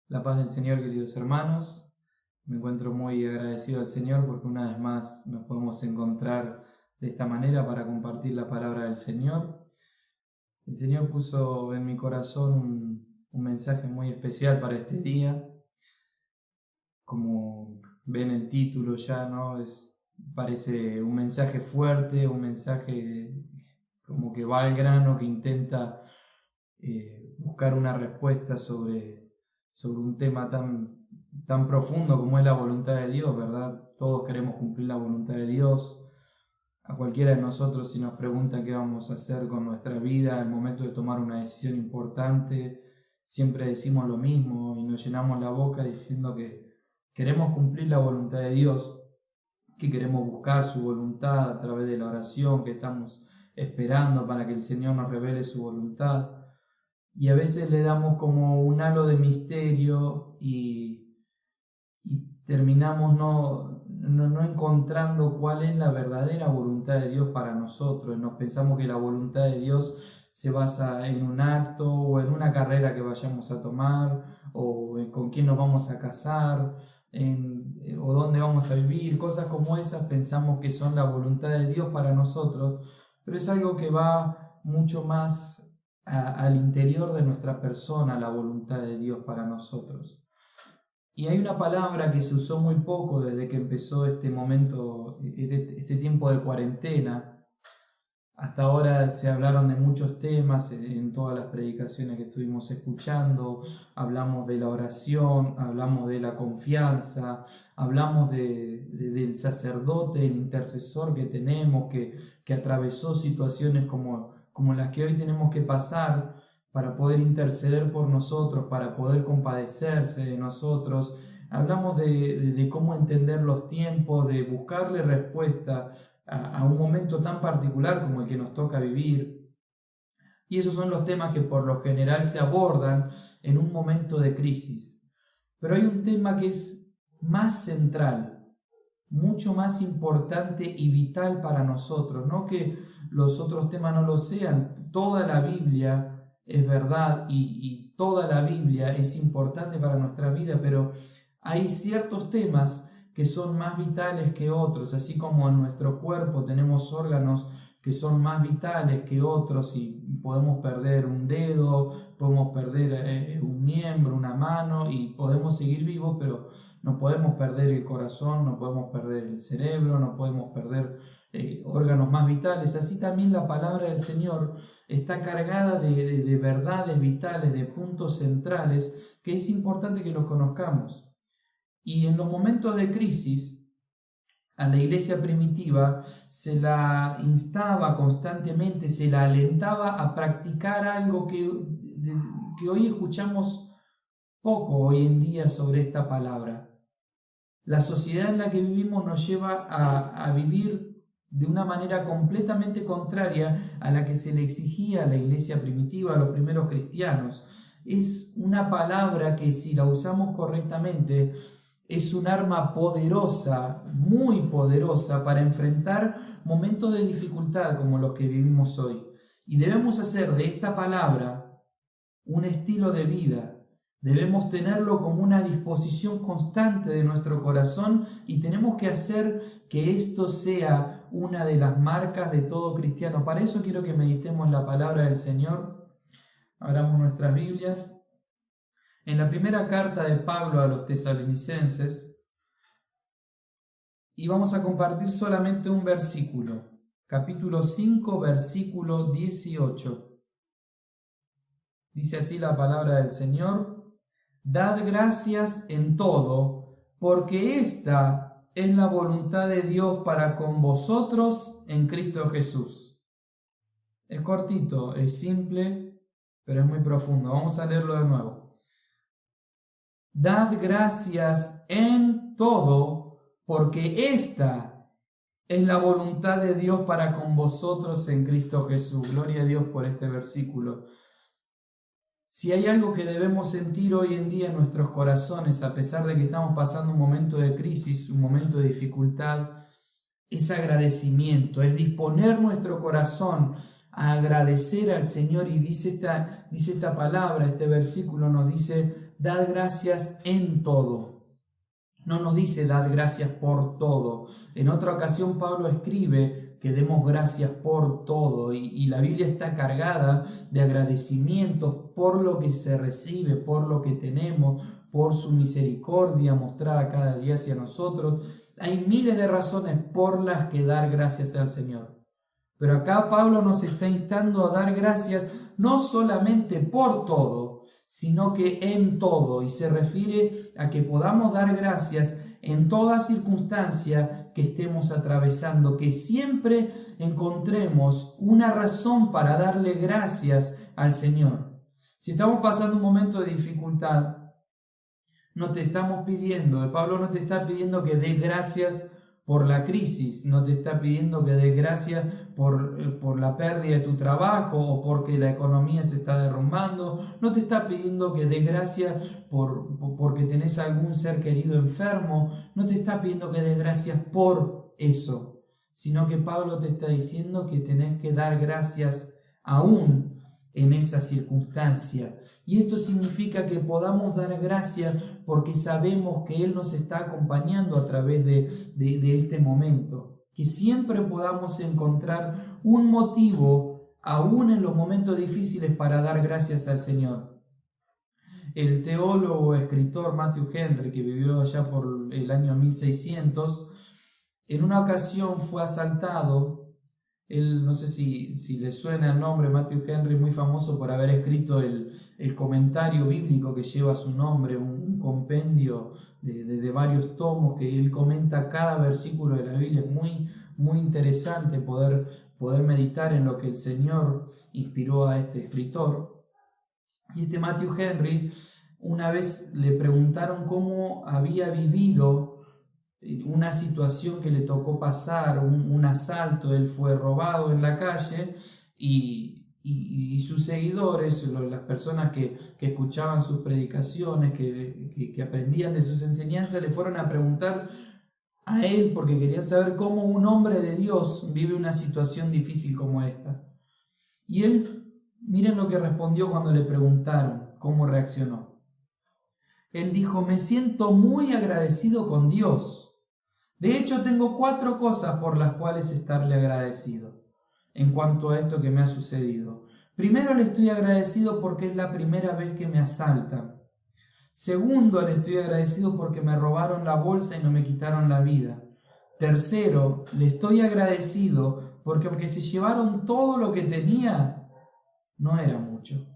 La paz del Señor, queridos hermanos. Me encuentro muy agradecido al Señor porque una vez más nos podemos encontrar de esta manera para compartir la palabra del Señor. El Señor puso en mi corazón un mensaje muy especial para este día. Como ven el título ya, ¿no? Parece un mensaje fuerte, un mensaje como que va al grano, que intenta buscar una respuesta sobre un tema tan profundo como es la voluntad de Dios, ¿verdad? Todos queremos cumplir la voluntad de Dios. A cualquiera de nosotros, si nos preguntan qué vamos a hacer con nuestra vida al momento de tomar una decisión importante, siempre decimos lo mismo y nos llenamos la boca diciendo que queremos cumplir la voluntad de Dios, que queremos buscar su voluntad a través de la oración, que estamos esperando para que el Señor nos revele su voluntad. Y a veces le damos como un halo de misterio y terminamos no encontrando cuál es la verdadera voluntad de Dios para nosotros. Nos pensamos que la voluntad de Dios se basa en un acto o en una carrera que vayamos a tomar o en con quién nos vamos a casar o dónde vamos a vivir. Cosas como esas pensamos que son la voluntad de Dios para nosotros, pero es algo que va mucho más al interior de nuestra persona, la voluntad de Dios para nosotros. Y hay una palabra que se usó muy poco desde que empezó este momento, este tiempo de cuarentena. Hasta ahora se hablaron de muchos temas en todas las predicaciones que estuvimos escuchando. Hablamos de la oración, hablamos de la confianza, hablamos del sacerdote, el intercesor que tenemos, que atravesó situaciones como las que hoy tenemos que pasar para poder interceder por nosotros, para poder compadecerse de nosotros. Hablamos de cómo entender los tiempos, de buscarle respuesta a un momento tan particular como el que nos toca vivir. Y esos son los temas que por lo general se abordan en un momento de crisis. Pero hay un tema que es más central, mucho más importante y vital para nosotros, no que los otros temas no lo sean. Toda la Biblia es verdad y toda la Biblia es importante para nuestra vida, pero hay ciertos temas que son más vitales que otros, así como en nuestro cuerpo tenemos órganos que son más vitales que otros y podemos perder un dedo, podemos perder un miembro, una mano y podemos seguir vivos, pero no podemos perder el corazón, no podemos perder el cerebro, no podemos perder órganos más vitales. Así también la palabra del Señor está cargada de verdades vitales, de puntos centrales que es importante que los conozcamos. Y en los momentos de crisis, a la iglesia primitiva se la instaba constantemente, se la alentaba a practicar algo que hoy escuchamos poco hoy en día sobre esta palabra. La sociedad en la que vivimos nos lleva a vivir de una manera completamente contraria a la que se le exigía a la iglesia primitiva, a los primeros cristianos. Es una palabra que si la usamos correctamente, es un arma poderosa, muy poderosa, para enfrentar momentos de dificultad como los que vivimos hoy. Y debemos hacer de esta palabra un estilo de vida. Debemos tenerlo como una disposición constante de nuestro corazón y tenemos que hacer que esto sea una de las marcas de todo cristiano. Para eso quiero que meditemos la palabra del Señor. Abramos nuestras Biblias. En la primera carta de Pablo a los tesalonicenses, y vamos a compartir solamente un versículo, capítulo 5, versículo 18. Dice así la palabra del Señor: Dad gracias en todo, porque esta es la voluntad de Dios para con vosotros en Cristo Jesús. Es cortito, es simple, pero es muy profundo. Vamos a leerlo de nuevo. Dad gracias en todo, porque esta es la voluntad de Dios para con vosotros en Cristo Jesús. Gloria a Dios por este versículo. Si hay algo que debemos sentir hoy en día en nuestros corazones, a pesar de que estamos pasando un momento de crisis, un momento de dificultad, es agradecimiento, es disponer nuestro corazón a agradecer al Señor. Y dice esta palabra, este versículo nos dice: dad gracias en todo. No nos dice dad gracias por todo. En otra ocasión Pablo escribe que demos gracias por todo y la Biblia está cargada de agradecimientos por lo que se recibe, por lo que tenemos, por su misericordia mostrada cada día hacia nosotros. Hay miles de razones por las que dar gracias al Señor. Pero acá Pablo nos está instando a dar gracias no solamente por todo, sino que en todo. Y se refiere a que podamos dar gracias en toda circunstancia que estemos atravesando, que siempre encontremos una razón para darle gracias al Señor. Si estamos pasando un momento de dificultad, no te estamos pidiendo, Pablo no te está pidiendo que des gracias por la crisis, no te está pidiendo que des gracias por la pérdida de tu trabajo o porque la economía se está derrumbando, no te está pidiendo que des gracias porque tenés algún ser querido enfermo, no te está pidiendo que des gracias por eso, sino que Pablo te está diciendo que tenés que dar gracias aún en esa circunstancia. Y esto significa que podamos dar gracias porque sabemos que Él nos está acompañando a través de este momento. Que siempre podamos encontrar un motivo, aún en los momentos difíciles, para dar gracias al Señor. El teólogo, escritor Matthew Henry, que vivió allá por el año 1600, en una ocasión fue asaltado. Él, no sé si le suena el nombre, Matthew Henry, muy famoso por haber escrito el comentario bíblico que lleva su nombre, un compendio de varios tomos que él comenta cada versículo de la Biblia. Es muy interesante poder meditar en lo que el Señor inspiró a este escritor. Y este Matthew Henry, una vez le preguntaron cómo había vivido una situación que le tocó pasar, un asalto. Él fue robado en la calle y sus seguidores, las personas que escuchaban sus predicaciones, que aprendían de sus enseñanzas, le fueron a preguntar a él porque querían saber cómo un hombre de Dios vive una situación difícil como esta. Y él, miren lo que respondió cuando le preguntaron cómo reaccionó. Él dijo: me siento muy agradecido con Dios. De hecho, tengo 4 cosas por las cuales estarle agradecido en cuanto a esto que me ha sucedido. Primero, le estoy agradecido porque es la primera vez que me asaltan. Segundo, le estoy agradecido porque me robaron la bolsa y no me quitaron la vida. Tercero, le estoy agradecido porque aunque se llevaron todo lo que tenía, no era mucho.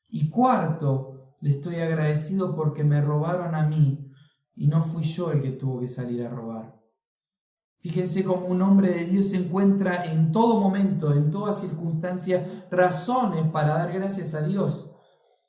Y cuarto, le estoy agradecido porque me robaron a mí y no fui yo el que tuvo que salir a robar. Fíjense cómo un hombre de Dios encuentra en todo momento, en toda circunstancia, razones para dar gracias a Dios.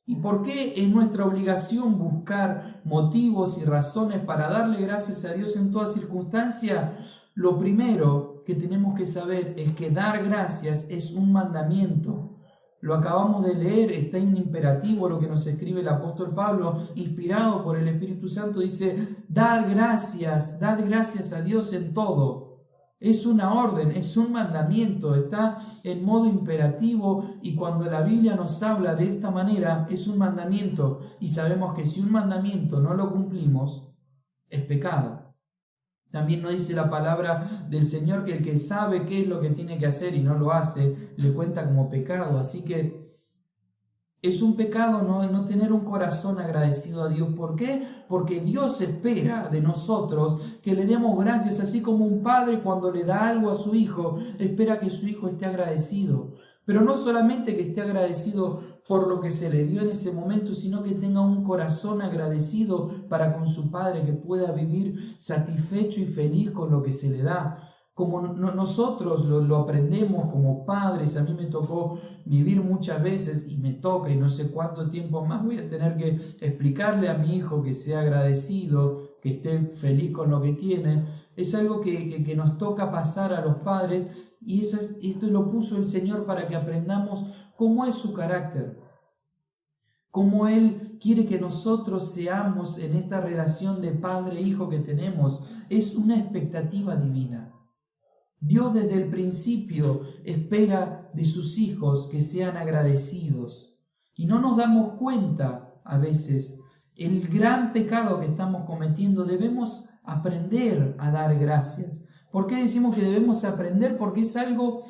¿Y por qué es nuestra obligación buscar motivos y razones para darle gracias a Dios en toda circunstancia? Lo primero que tenemos que saber es que dar gracias es un mandamiento. Lo acabamos de leer, está en imperativo lo que nos escribe el apóstol Pablo, inspirado por el Espíritu Santo. Dice: dad gracias a Dios en todo. Es una orden, es un mandamiento, está en modo imperativo, y cuando la Biblia nos habla de esta manera, es un mandamiento, y sabemos que si un mandamiento no lo cumplimos, es pecado. También nos dice la palabra del Señor que el que sabe qué es lo que tiene que hacer y no lo hace, le cuenta como pecado. Así que es un pecado no tener un corazón agradecido a Dios. ¿Por qué? Porque Dios espera de nosotros que le demos gracias, así como un padre cuando le da algo a su hijo, espera que su hijo esté agradecido. Pero no solamente que esté agradecido por lo que se le dio en ese momento, sino que tenga un corazón agradecido para con su Padre, que pueda vivir satisfecho y feliz con lo que se le da. Como nosotros lo aprendemos como padres, a mí me tocó vivir muchas veces y me toca, y no sé cuánto tiempo más voy a tener que explicarle a mi hijo que sea agradecido, que esté feliz con lo que tiene. Es algo que nos toca pasar a los padres, y esto lo puso el Señor para que aprendamos cómo es su carácter, cómo Él quiere que nosotros seamos en esta relación de padre-hijo que tenemos. Es una expectativa divina. Dios desde el principio espera de sus hijos que sean agradecidos, y no nos damos cuenta a veces el gran pecado que estamos cometiendo, debemos aprender a dar gracias. ¿Por qué decimos que debemos aprender? Porque es algo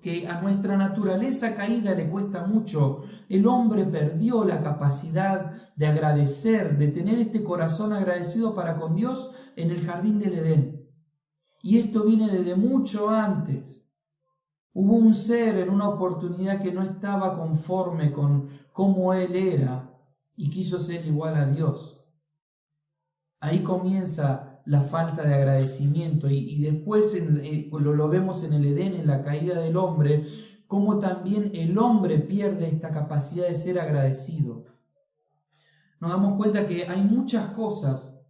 que a nuestra naturaleza caída le cuesta mucho. El hombre perdió la capacidad de agradecer, de tener este corazón agradecido para con Dios en el jardín del Edén. Y esto viene desde mucho antes. Hubo un ser en una oportunidad que no estaba conforme con cómo él era y quiso ser igual a Dios. Ahí comienza la falta de agradecimiento y después lo vemos en el Edén, en la caída del hombre, cómo también el hombre pierde esta capacidad de ser agradecido. Nos damos cuenta que hay muchas cosas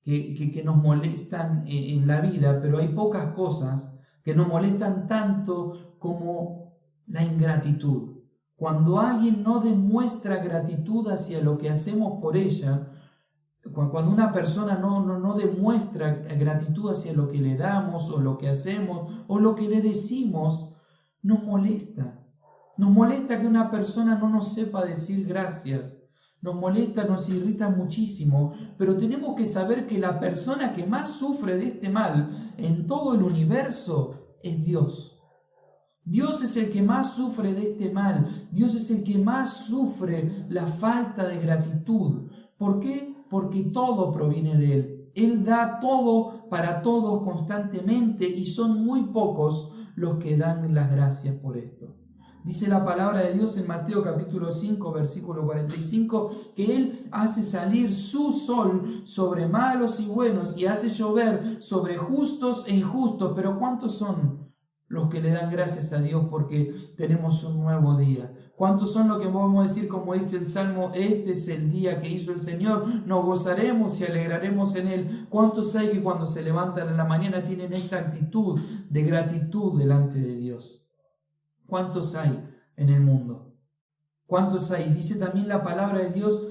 que nos molestan en la vida, pero hay pocas cosas que nos molestan tanto como la ingratitud. Cuando alguien no demuestra gratitud hacia lo que hacemos por ella, cuando una persona no demuestra gratitud hacia lo que le damos o lo que hacemos o lo que le decimos, nos molesta. Nos molesta que una persona no nos sepa decir gracias. Nos molesta, nos irrita muchísimo, pero tenemos que saber que la persona que más sufre de este mal en todo el universo es Dios. Dios es el que más sufre de este mal. Dios es el que más sufre la falta de gratitud. ¿Por qué? Porque todo proviene de Él. Él da todo para todos constantemente y son muy pocos los que dan las gracias por esto. Dice la palabra de Dios en Mateo capítulo 5, versículo 45, que Él hace salir su sol sobre malos y buenos y hace llover sobre justos e injustos. Pero ¿cuántos son los que le dan gracias a Dios porque tenemos un nuevo día? ¿Cuántos son los que podemos decir, como dice el Salmo, este es el día que hizo el Señor, nos gozaremos y alegraremos en Él? ¿Cuántos hay que cuando se levantan en la mañana tienen esta actitud de gratitud delante de Dios? ¿Cuántos hay en el mundo? ¿Cuántos hay? Dice también la palabra de Dios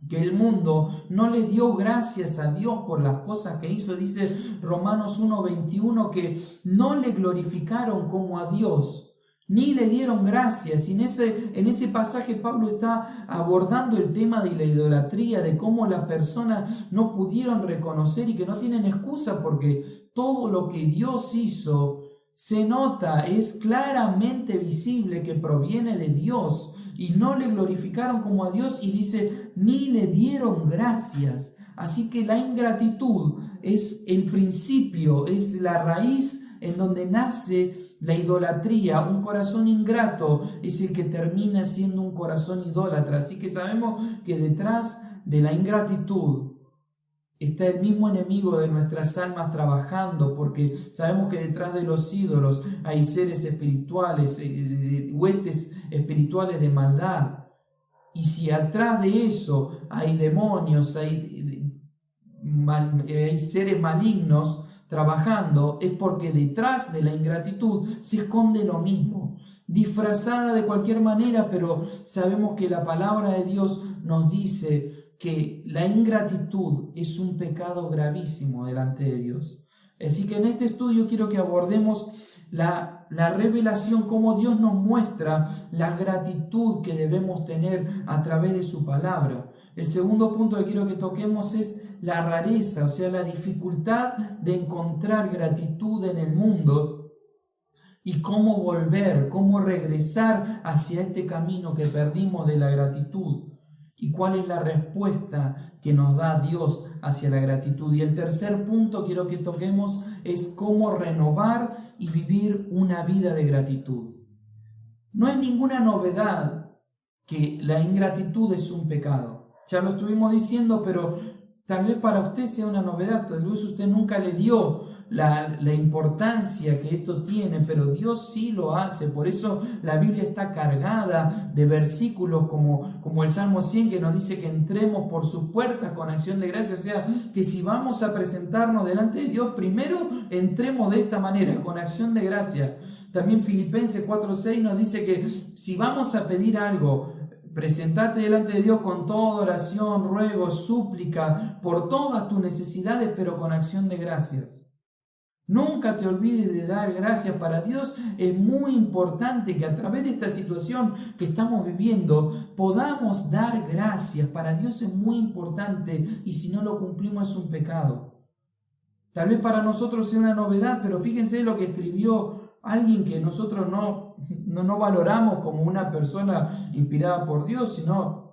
que el mundo no le dio gracias a Dios por las cosas que hizo. Dice Romanos 1:21 que no le glorificaron como a Dios, ni le dieron gracias. Y en ese pasaje Pablo está abordando el tema de la idolatría, de cómo las personas no pudieron reconocer y que no tienen excusa porque todo lo que Dios hizo se nota, es claramente visible que proviene de Dios y no le glorificaron como a Dios y dice, ni le dieron gracias. Así que la ingratitud es el principio, es la raíz en donde nace la idolatría. Un corazón ingrato es el que termina siendo un corazón idólatra. Así que sabemos que detrás de la ingratitud está el mismo enemigo de nuestras almas trabajando, porque sabemos que detrás de los ídolos hay seres espirituales, huestes espirituales de maldad. Y si atrás de eso hay demonios, hay seres malignos trabajando, es porque detrás de la ingratitud se esconde lo mismo, disfrazada de cualquier manera, pero sabemos que la palabra de Dios nos dice que la ingratitud es un pecado gravísimo delante de Dios. Así que en este estudio quiero que abordemos la revelación, cómo Dios nos muestra la gratitud que debemos tener a través de su palabra. El segundo punto que quiero que toquemos es la rareza, o sea, la dificultad de encontrar gratitud en el mundo y cómo volver, cómo regresar hacia este camino que perdimos de la gratitud. ¿Y cuál es la respuesta que nos da Dios hacia la gratitud? Y el tercer punto quiero que toquemos es cómo renovar y vivir una vida de gratitud. No es ninguna novedad que la ingratitud es un pecado. Ya lo estuvimos diciendo, pero tal vez para usted sea una novedad. Tal vez usted nunca le dio la importancia que esto tiene, pero Dios sí lo hace. Por eso la Biblia está cargada de versículos como el Salmo 100 que nos dice que entremos por sus puertas con acción de gracia. O sea, que si vamos a presentarnos delante de Dios, primero entremos de esta manera, con acción de gracia. También Filipenses 4:6 nos dice que si vamos a pedir algo, presentarte delante de Dios con toda oración, ruego, súplica, por todas tus necesidades, pero con acción de gracias. Nunca te olvides de dar gracias. Para Dios es muy importante que a través de esta situación que estamos viviendo podamos dar gracias. Para Dios es muy importante y si no lo cumplimos es un pecado. Tal vez para nosotros sea una novedad, pero fíjense lo que escribió alguien que nosotros no valoramos como una persona inspirada por Dios, sino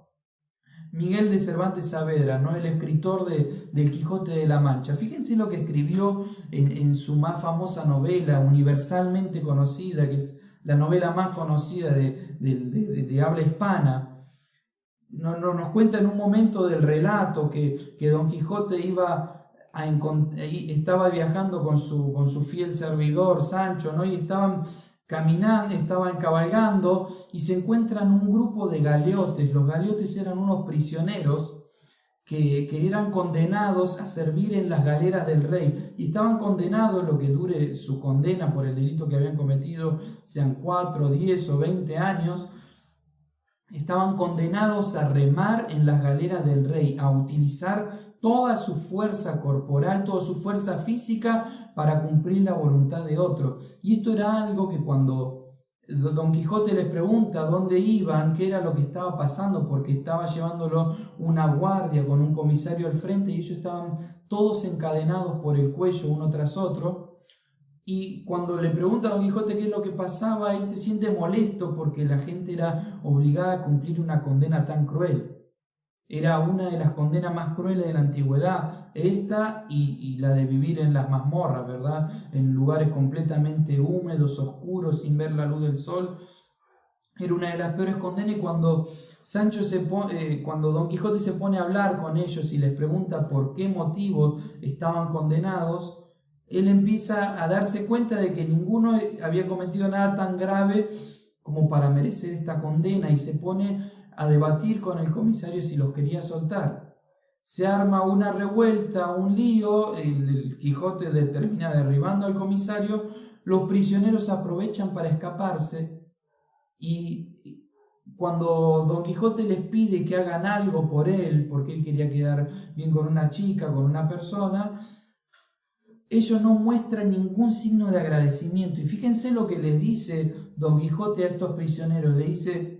Miguel de Cervantes Saavedra, ¿no? El escritor del Quijote de la Mancha. Fíjense lo que escribió en su más famosa novela, universalmente conocida, que es la novela más conocida de habla hispana. Nos cuenta en un momento del relato que Don Quijote estaba viajando con su fiel servidor Sancho, ¿no? Y estaban caminando, estaban cabalgando y se encuentran un grupo de galeotes. Los galeotes eran unos prisioneros que eran condenados a servir en las galeras del rey y estaban condenados, lo que dure su condena por el delito que habían cometido, sean 4, 10 o 20 años, estaban condenados a remar en las galeras del rey, a utilizar toda su fuerza corporal, toda su fuerza física para cumplir la voluntad de otro. Y esto era algo que cuando Don Quijote les pregunta dónde iban, qué era lo que estaba pasando, porque estaba llevándolo una guardia con un comisario al frente y ellos estaban todos encadenados por el cuello uno tras otro. Y cuando le pregunta a Don Quijote qué es lo que pasaba, él se siente molesto porque la gente era obligada a cumplir una condena tan cruel. Era una de las condenas más crueles de la antigüedad, esta y la de vivir en las mazmorras, ¿verdad? En lugares completamente húmedos, oscuros, sin ver la luz del sol. Era una de las peores condenas y cuando Don Quijote se pone a hablar con ellos y les pregunta por qué motivo estaban condenados, él empieza a darse cuenta de que ninguno había cometido nada tan grave como para merecer esta condena y se pone a debatir con el comisario si los quería soltar. Se arma una revuelta, un lío, el Quijote termina derribando al comisario, los prisioneros aprovechan para escaparse y cuando Don Quijote les pide que hagan algo por él, porque él quería quedar bien con una chica, con una persona, ellos no muestran ningún signo de agradecimiento. Y fíjense lo que le dice Don Quijote a estos prisioneros, le dice: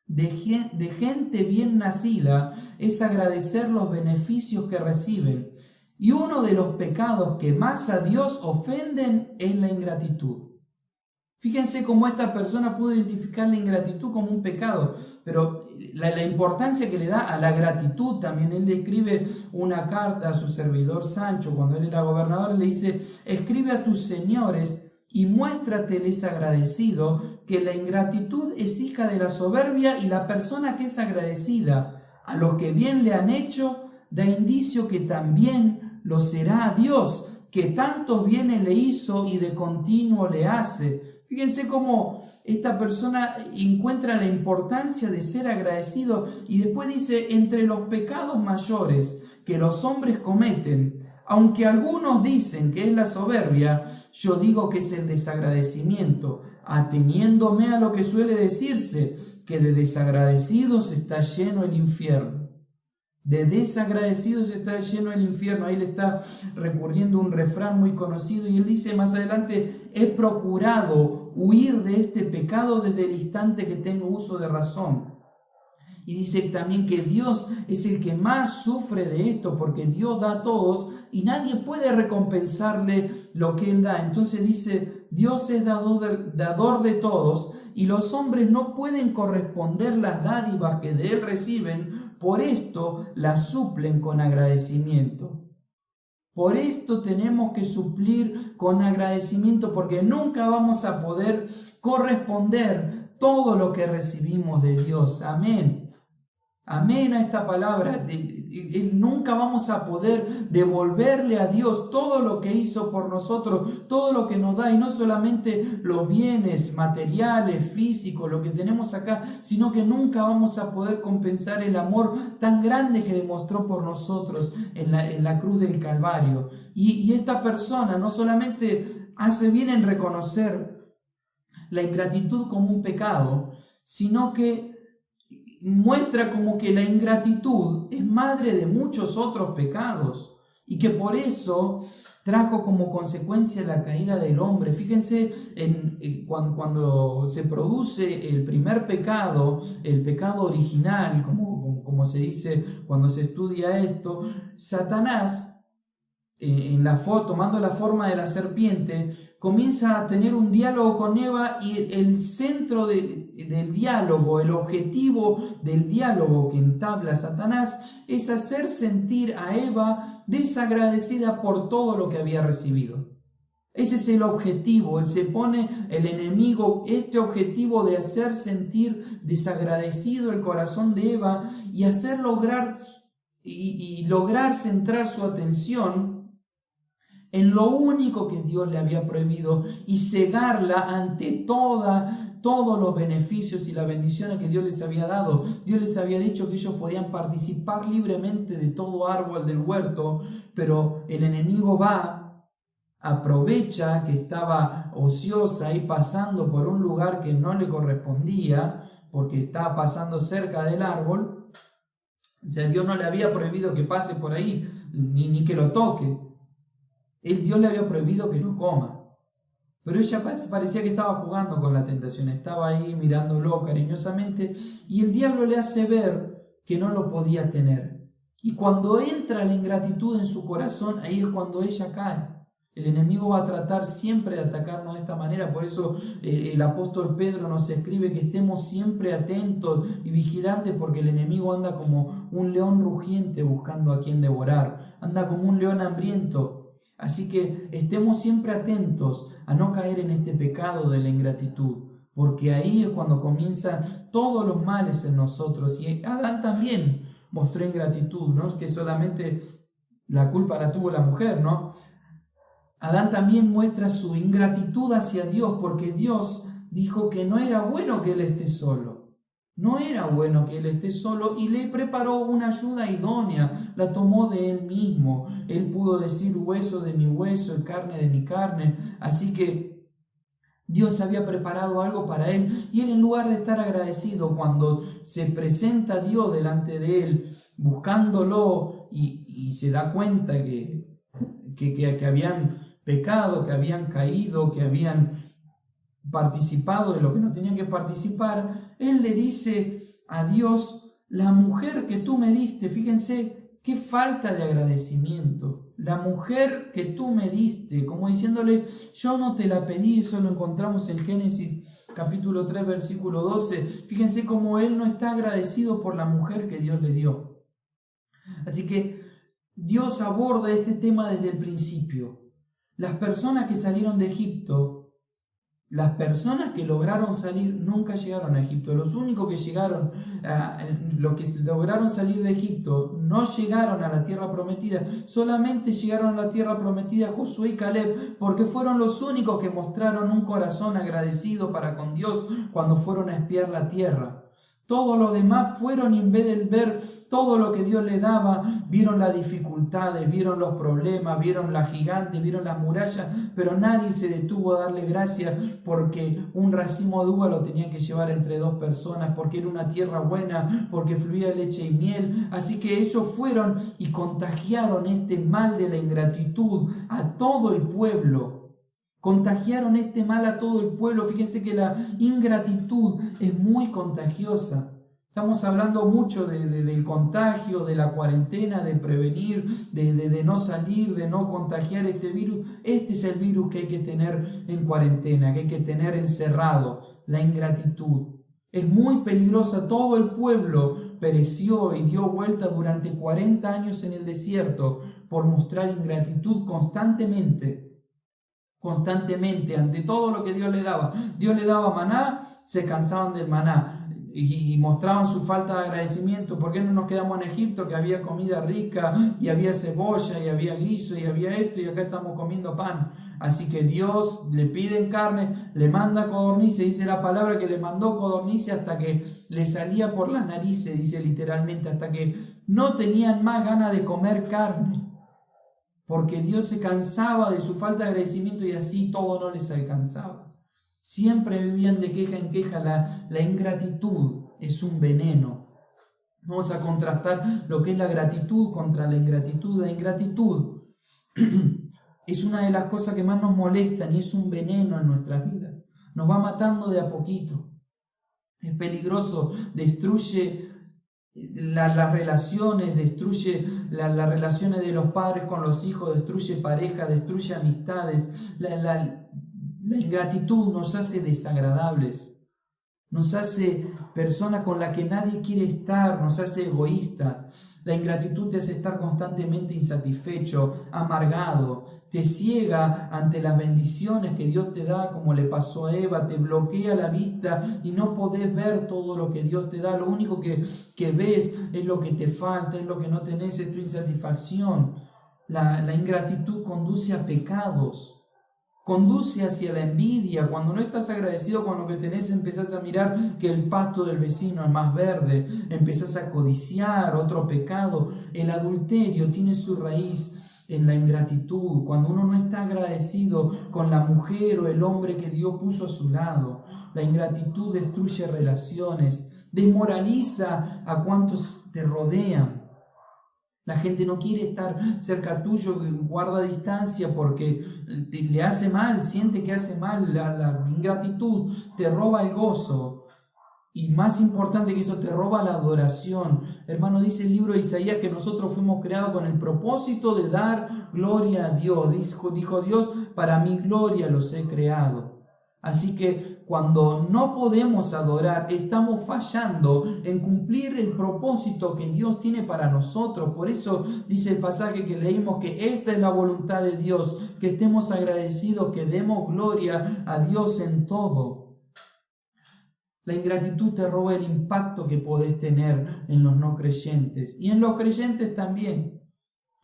de gente bien nacida es agradecer los beneficios que reciben, y uno de los pecados que más a Dios ofenden es la ingratitud. Fíjense cómo esta persona pudo identificar la ingratitud como un pecado, pero la importancia que le da a la gratitud también. Él le escribe una carta a su servidor Sancho cuando él era gobernador, le dice: escribe a tus señores y muéstrateles agradecido, que la ingratitud es hija de la soberbia y la persona que es agradecida a los que bien le han hecho da indicio que también lo será a Dios, que tantos bienes le hizo y de continuo le hace. Fíjense cómo esta persona encuentra la importancia de ser agradecido y después dice: entre los pecados mayores que los hombres cometen, aunque algunos dicen que es la soberbia, yo digo que es el desagradecimiento, ateniéndome a lo que suele decirse, que de desagradecidos está lleno el infierno. De desagradecidos está lleno el infierno. Ahí le está recurriendo un refrán muy conocido y él dice más adelante: he procurado huir de este pecado desde el instante que tengo uso de razón. Y dice también que Dios es el que más sufre de esto, porque Dios da a todos y nadie puede recompensarle lo que Él da. Entonces dice: Dios es dador de todos y los hombres no pueden corresponder las dádivas que de Él reciben, por esto las suplen con agradecimiento. Por esto tenemos que suplir con agradecimiento, porque nunca vamos a poder corresponder todo lo que recibimos de Dios. Amén. Amén a esta palabra. Nunca vamos a poder devolverle a Dios todo lo que hizo por nosotros, todo lo que nos da, y no solamente los bienes materiales, físicos, lo que tenemos acá, sino que nunca vamos a poder compensar el amor tan grande que demostró por nosotros en la cruz del Calvario. Y esta persona no solamente hace bien en reconocer la ingratitud como un pecado, sino que muestra como que la ingratitud es madre de muchos otros pecados y que por eso trajo como consecuencia la caída del hombre. Fíjense cuando se produce el primer pecado, el pecado original, como se dice cuando se estudia esto, Satanás, tomando la forma de la serpiente, comienza a tener un diálogo con Eva, y el centro del diálogo, el objetivo del diálogo que entabla Satanás es hacer sentir a Eva desagradecida por todo lo que había recibido. Ese es el objetivo. Él se pone, el enemigo, este objetivo de hacer sentir desagradecido el corazón de Eva y hacer lograr centrar su atención en lo único que Dios le había prohibido y cegarla ante todos los beneficios y las bendiciones que Dios les había dado. Dios les había dicho que ellos podían participar libremente de todo árbol del huerto, pero el enemigo aprovecha que estaba ociosa ahí pasando por un lugar que no le correspondía, porque estaba pasando cerca del árbol. O sea, Dios no le había prohibido que pase por ahí, ni que lo toque. Dios le había prohibido que lo coma. Pero ella parecía que estaba jugando con la tentación, estaba ahí mirándolo cariñosamente, y el diablo le hace ver que no lo podía tener. Y cuando entra la ingratitud en su corazón, ahí es cuando ella cae. El enemigo va a tratar siempre de atacarnos de esta manera. Por eso el apóstol Pedro nos escribe que estemos siempre atentos y vigilantes, porque el enemigo anda como un león rugiente buscando a quien devorar, anda como un león hambriento. Así que estemos siempre atentos a no caer en este pecado de la ingratitud, porque ahí es cuando comienzan todos los males en nosotros. Y Adán también mostró ingratitud, no es que solamente la culpa la tuvo la mujer, ¿no? Adán también muestra su ingratitud hacia Dios, porque Dios dijo que no era bueno que él esté solo. No era bueno que él esté solo, y le preparó una ayuda idónea, la tomó de él mismo. Él pudo decir: hueso de mi hueso y carne de mi carne. Así que Dios había preparado algo para él, y él, en lugar de estar agradecido cuando se presenta Dios delante de él, buscándolo, y se da cuenta que habían pecado, que habían caído, que habían participado de lo que no tenían que participar, él le dice a Dios: la mujer que tú me diste. Fíjense qué falta de agradecimiento. La mujer que tú me diste, como diciéndole: yo no te la pedí. Eso lo encontramos en Génesis capítulo 3 versículo 12. Fíjense cómo él no está agradecido por la mujer que Dios le dio. Así que Dios aborda este tema desde el principio. Las personas que salieron de Egipto, las personas que lograron salir, nunca llegaron a Egipto. Los únicos que llegaron, los que lograron salir de Egipto, no llegaron a la tierra prometida. Solamente llegaron a la tierra prometida Josué y Caleb, porque fueron los únicos que mostraron un corazón agradecido para con Dios cuando fueron a espiar la tierra. Todos los demás fueron, y en vez de ver todo lo que Dios les daba, vieron las dificultades, vieron los problemas, vieron las gigantes, vieron las murallas, pero nadie se detuvo a darle gracias, porque un racimo de uva lo tenían que llevar entre dos personas, porque era una tierra buena, porque fluía leche y miel. Así que ellos fueron y contagiaron este mal de la ingratitud a todo el pueblo. Contagiaron este mal a todo el pueblo. Fíjense que la ingratitud es muy contagiosa. Estamos hablando mucho del contagio, de la cuarentena, de prevenir, de no salir, de no contagiar este virus. Este es el virus que hay que tener en cuarentena, que hay que tener encerrado, la ingratitud. Es muy peligrosa. Todo el pueblo pereció y dio vuelta durante 40 años en el desierto por mostrar ingratitud constantemente ante todo lo que Dios le daba. Dios le daba maná, se cansaban del maná y mostraban su falta de agradecimiento. ¿Por qué no nos quedamos en Egipto, que había comida rica y había cebolla y había guiso y había esto, y acá estamos comiendo pan? Así que Dios le piden carne, le manda codornices, dice la palabra que le mandó codornices hasta que le salía por las narices, dice literalmente, hasta que no tenían más ganas de comer carne, porque Dios se cansaba de su falta de agradecimiento, y así todo no les alcanzaba. Siempre vivían de queja en queja. La ingratitud es un veneno. Vamos a contrastar lo que es la gratitud contra la ingratitud. La ingratitud es una de las cosas que más nos molestan y es un veneno en nuestras vidas. Nos va matando de a poquito. Es peligroso, destruye las relaciones, destruye las relaciones de los padres con los hijos, destruye pareja, destruye amistades. La ingratitud nos hace desagradables, nos hace personas con las que nadie quiere estar, nos hace egoístas. La ingratitud te hace estar constantemente insatisfecho, amargado, te ciega ante las bendiciones que Dios te da, como le pasó a Eva, te bloquea la vista y no podés ver todo lo que Dios te da. Lo único que ves es lo que te falta, es lo que no tenés, es tu insatisfacción. La ingratitud conduce a pecados. Conduce hacia la envidia. Cuando no estás agradecido con lo que tenés, empezás a mirar que el pasto del vecino es más verde, empezás a codiciar, otro pecado. El adulterio tiene su raíz en la ingratitud, cuando uno no está agradecido con la mujer o el hombre que Dios puso a su lado. La ingratitud destruye relaciones, desmoraliza a cuantos te rodean. La gente no quiere estar cerca tuyo, guarda distancia porque le hace mal, siente que hace mal. La ingratitud te roba el gozo. Y más importante que eso, te roba la adoración. Hermano, dice el libro de Isaías que nosotros fuimos creados con el propósito de dar gloria a Dios. Dijo Dios, para mi gloria los he creado. Así que cuando no podemos adorar, estamos fallando en cumplir el propósito que Dios tiene para nosotros. Por eso dice el pasaje que leímos que esta es la voluntad de Dios, que estemos agradecidos, que demos gloria a Dios en todo. La ingratitud te roba el impacto que podés tener en los no creyentes y en los creyentes también.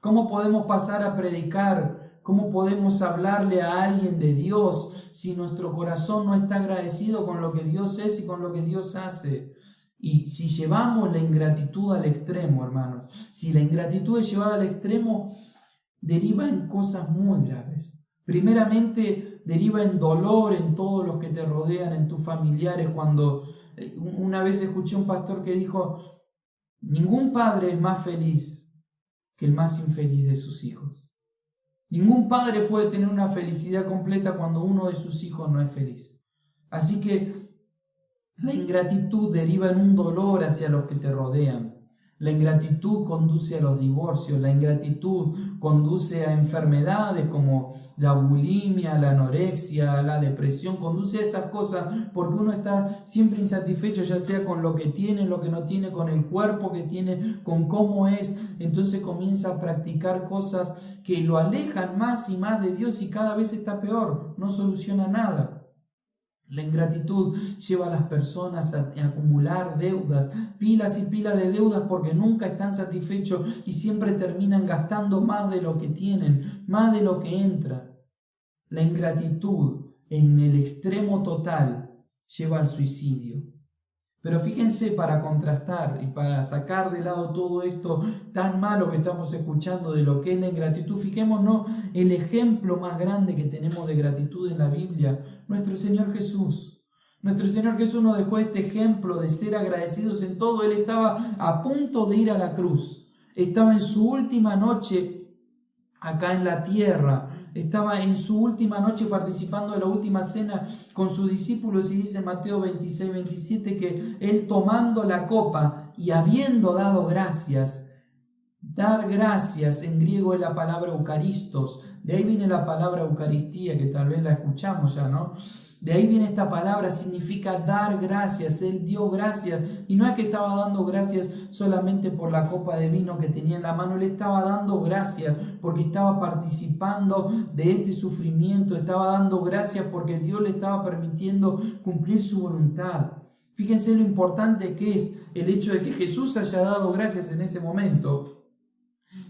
¿Cómo podemos pasar a predicar? ¿Cómo podemos hablarle a alguien de Dios si nuestro corazón no está agradecido con lo que Dios es y con lo que Dios hace? Y si llevamos la ingratitud al extremo, hermanos, si la ingratitud es llevada al extremo, deriva en cosas muy graves. Primeramente, deriva en dolor en todos los que te rodean, en tus familiares. Cuando una vez escuché a un pastor que dijo, ningún padre es más feliz que el más infeliz de sus hijos. Ningún padre puede tener una felicidad completa cuando uno de sus hijos no es feliz. Así que la ingratitud deriva en un dolor hacia los que te rodean. La ingratitud conduce a los divorcios, la ingratitud conduce a enfermedades como la bulimia, la anorexia, la depresión, conduce a estas cosas porque uno está siempre insatisfecho, ya sea con lo que tiene, lo que no tiene, con el cuerpo que tiene, con cómo es. Entonces comienza a practicar cosas que lo alejan más y más de Dios y cada vez está peor, no soluciona nada. La ingratitud lleva a las personas a acumular deudas, pilas y pilas de deudas porque nunca están satisfechos y siempre terminan gastando más de lo que tienen, más de lo que entra. La ingratitud en el extremo total lleva al suicidio. Pero fíjense, para contrastar y para sacar de lado todo esto tan malo que estamos escuchando de lo que es la ingratitud, fijémonos el ejemplo más grande que tenemos de gratitud en la Biblia, nuestro Señor Jesús. Nuestro Señor Jesús nos dejó este ejemplo de ser agradecidos en todo. Él estaba a punto de ir a la cruz. Estaba en su última noche acá en la tierra. Estaba en su última noche participando de la última cena con sus discípulos y dice Mateo 26, 27 que Él tomando la copa y habiendo dado gracias, dar gracias en griego es la palabra eucaristos, de ahí viene la palabra Eucaristía que tal vez la escuchamos ya, ¿no? De ahí viene esta palabra, significa dar gracias. Él dio gracias y no es que estaba dando gracias solamente por la copa de vino que tenía en la mano, él estaba dando gracias porque estaba participando de este sufrimiento, estaba dando gracias porque Dios le estaba permitiendo cumplir su voluntad. Fíjense lo importante que es el hecho de que Jesús haya dado gracias en ese momento,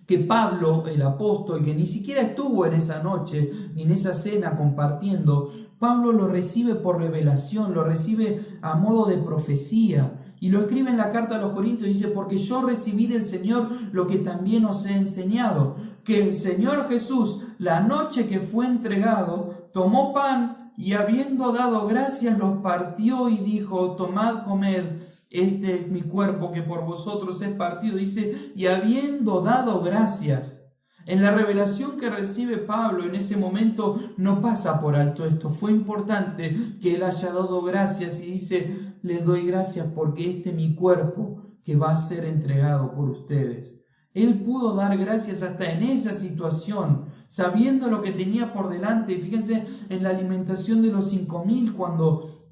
que Pablo, el apóstol, que ni siquiera estuvo en esa noche ni en esa cena compartiendo, Pablo lo recibe por revelación, lo recibe a modo de profecía y lo escribe en la carta a los Corintios, dice, porque yo recibí del Señor lo que también os he enseñado, que el Señor Jesús, la noche que fue entregado, tomó pan y habiendo dado gracias, los partió y dijo, tomad, comed, este es mi cuerpo que por vosotros es partido, dice, y habiendo dado gracias. En la revelación que recibe Pablo en ese momento no pasa por alto esto. Fue importante que él haya dado gracias y dice, le doy gracias porque este es mi cuerpo que va a ser entregado por ustedes. Él pudo dar gracias hasta en esa situación, sabiendo lo que tenía por delante. Fíjense en la alimentación de los 5.000 cuando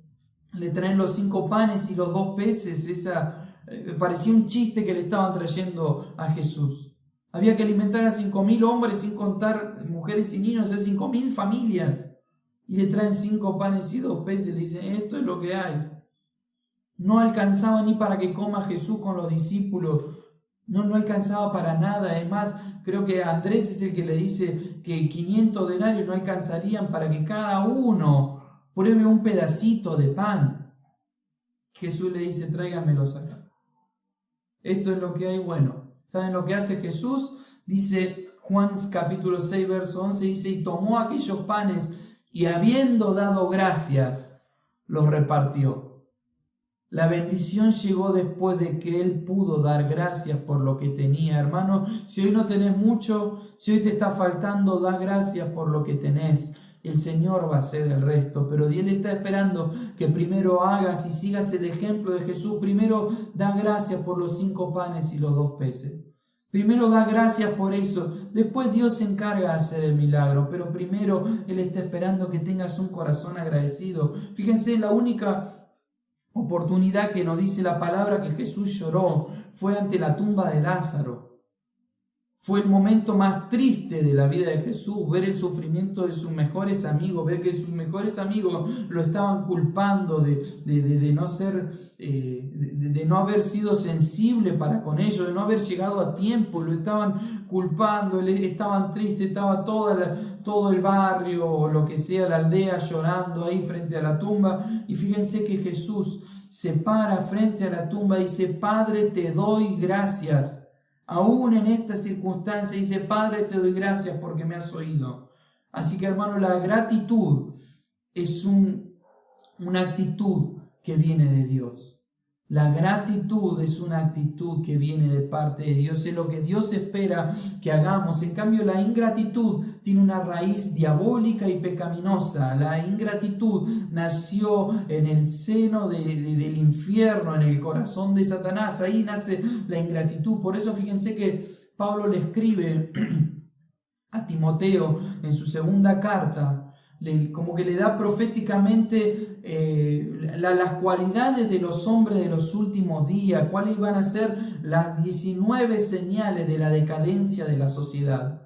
le traen los 5 panes y los 2 peces. Parecía un chiste que le estaban trayendo a Jesús. Había que alimentar a 5.000 hombres sin contar mujeres y niños, es 5.000 familias. Y le traen 5 panes y 2 peces. Le dicen, esto es lo que hay. No alcanzaba ni para que coma Jesús con los discípulos. No alcanzaba para nada. Es más, creo que Andrés es el que le dice que 500 denarios no alcanzarían para que cada uno pruebe un pedacito de pan. Jesús le dice, tráiganmelos acá. Esto es lo que hay. Bueno, ¿saben lo que hace Jesús? Dice Juan capítulo 6, verso 11, dice, y tomó aquellos panes y habiendo dado gracias, los repartió. La bendición llegó después de que él pudo dar gracias por lo que tenía. Hermano, si hoy no tenés mucho, si hoy te está faltando, da gracias por lo que tenés. El Señor va a hacer el resto, pero Él está esperando que primero hagas y sigas el ejemplo de Jesús. Primero da gracias por los 5 panes y los 2 peces. Primero da gracias por eso. Después Dios se encarga de hacer el milagro, pero primero Él está esperando que tengas un corazón agradecido. Fíjense, la única oportunidad que nos dice la palabra que Jesús lloró fue ante la tumba de Lázaro. Fue el momento más triste de la vida de Jesús, ver el sufrimiento de sus mejores amigos, ver que sus mejores amigos lo estaban culpando de no haber sido sensible para con ellos, de no haber llegado a tiempo, lo estaban culpando, estaban tristes, estaba todo el barrio o lo que sea, la aldea llorando ahí frente a la tumba. Y fíjense que Jesús se para frente a la tumba y dice, Padre, te doy gracias. Aún en esta circunstancia dice, Padre, te doy gracias porque me has oído. Así que, hermano, la gratitud es una actitud que viene de Dios. La gratitud es una actitud que viene de parte de Dios. Es lo que Dios espera que hagamos. En cambio, la ingratitud tiene una raíz diabólica y pecaminosa. La ingratitud nació en el seno del infierno, en el corazón de Satanás. Ahí nace la ingratitud. Por eso fíjense que Pablo le escribe a Timoteo en su segunda carta, como que le da proféticamente las cualidades de los hombres de los últimos días, cuáles van a ser las 19 señales de la decadencia de la sociedad.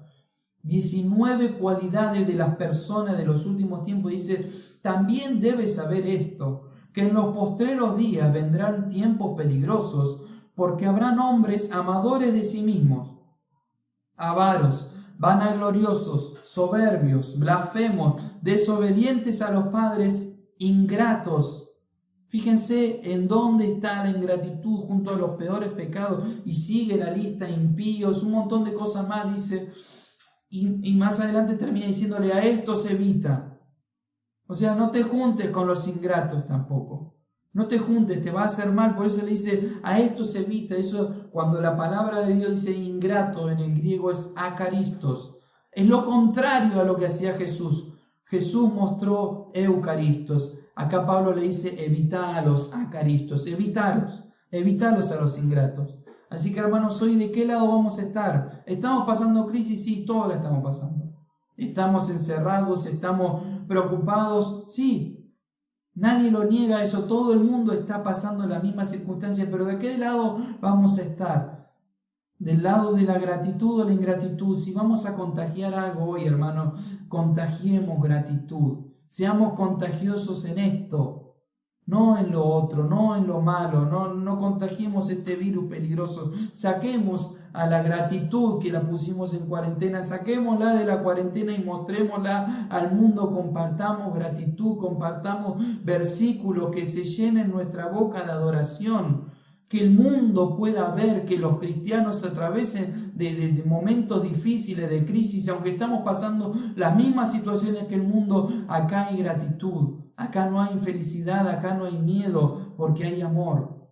19 cualidades de las personas de los últimos tiempos. Dice, también debes saber esto, que en los postreros días vendrán tiempos peligrosos, porque habrán hombres amadores de sí mismos, avaros, vanagloriosos, soberbios, blasfemos, desobedientes a los padres, ingratos. Fíjense en dónde está la ingratitud junto a los peores pecados, y sigue la lista, impíos, un montón de cosas más, dice, y más adelante termina diciéndole, a estos evita. O sea, no te juntes con los ingratos tampoco. No te juntes, te va a hacer mal. Por eso le dice, a esto se evita. Eso, cuando la palabra de Dios dice ingrato, en el griego es acaristos. Es lo contrario a lo que hacía Jesús. Jesús mostró eucaristos. Acá Pablo le dice, evita a los acaristos. Evitalos a los ingratos. Así que, hermanos, hoy ¿de qué lado vamos a estar? ¿Estamos pasando crisis? Sí, todos la estamos pasando. ¿Estamos encerrados? ¿Estamos preocupados? Sí. Nadie lo niega eso, todo el mundo está pasando las mismas circunstancias, pero ¿de qué lado vamos a estar? ¿Del lado de la gratitud o la ingratitud? Si vamos a contagiar algo hoy, hermano, contagiemos gratitud, seamos contagiosos en esto, no en lo otro, no en lo malo, no contagiemos este virus peligroso. Saquemos a la gratitud que la pusimos en cuarentena, saquémosla de la cuarentena y mostrémosla al mundo. Compartamos gratitud, compartamos versículos, que se llenen nuestra boca de adoración, que el mundo pueda ver que los cristianos atraviesen de momentos difíciles, de crisis, aunque estamos pasando las mismas situaciones que el mundo, acá hay gratitud. Acá no hay infelicidad, acá no hay miedo, porque hay amor.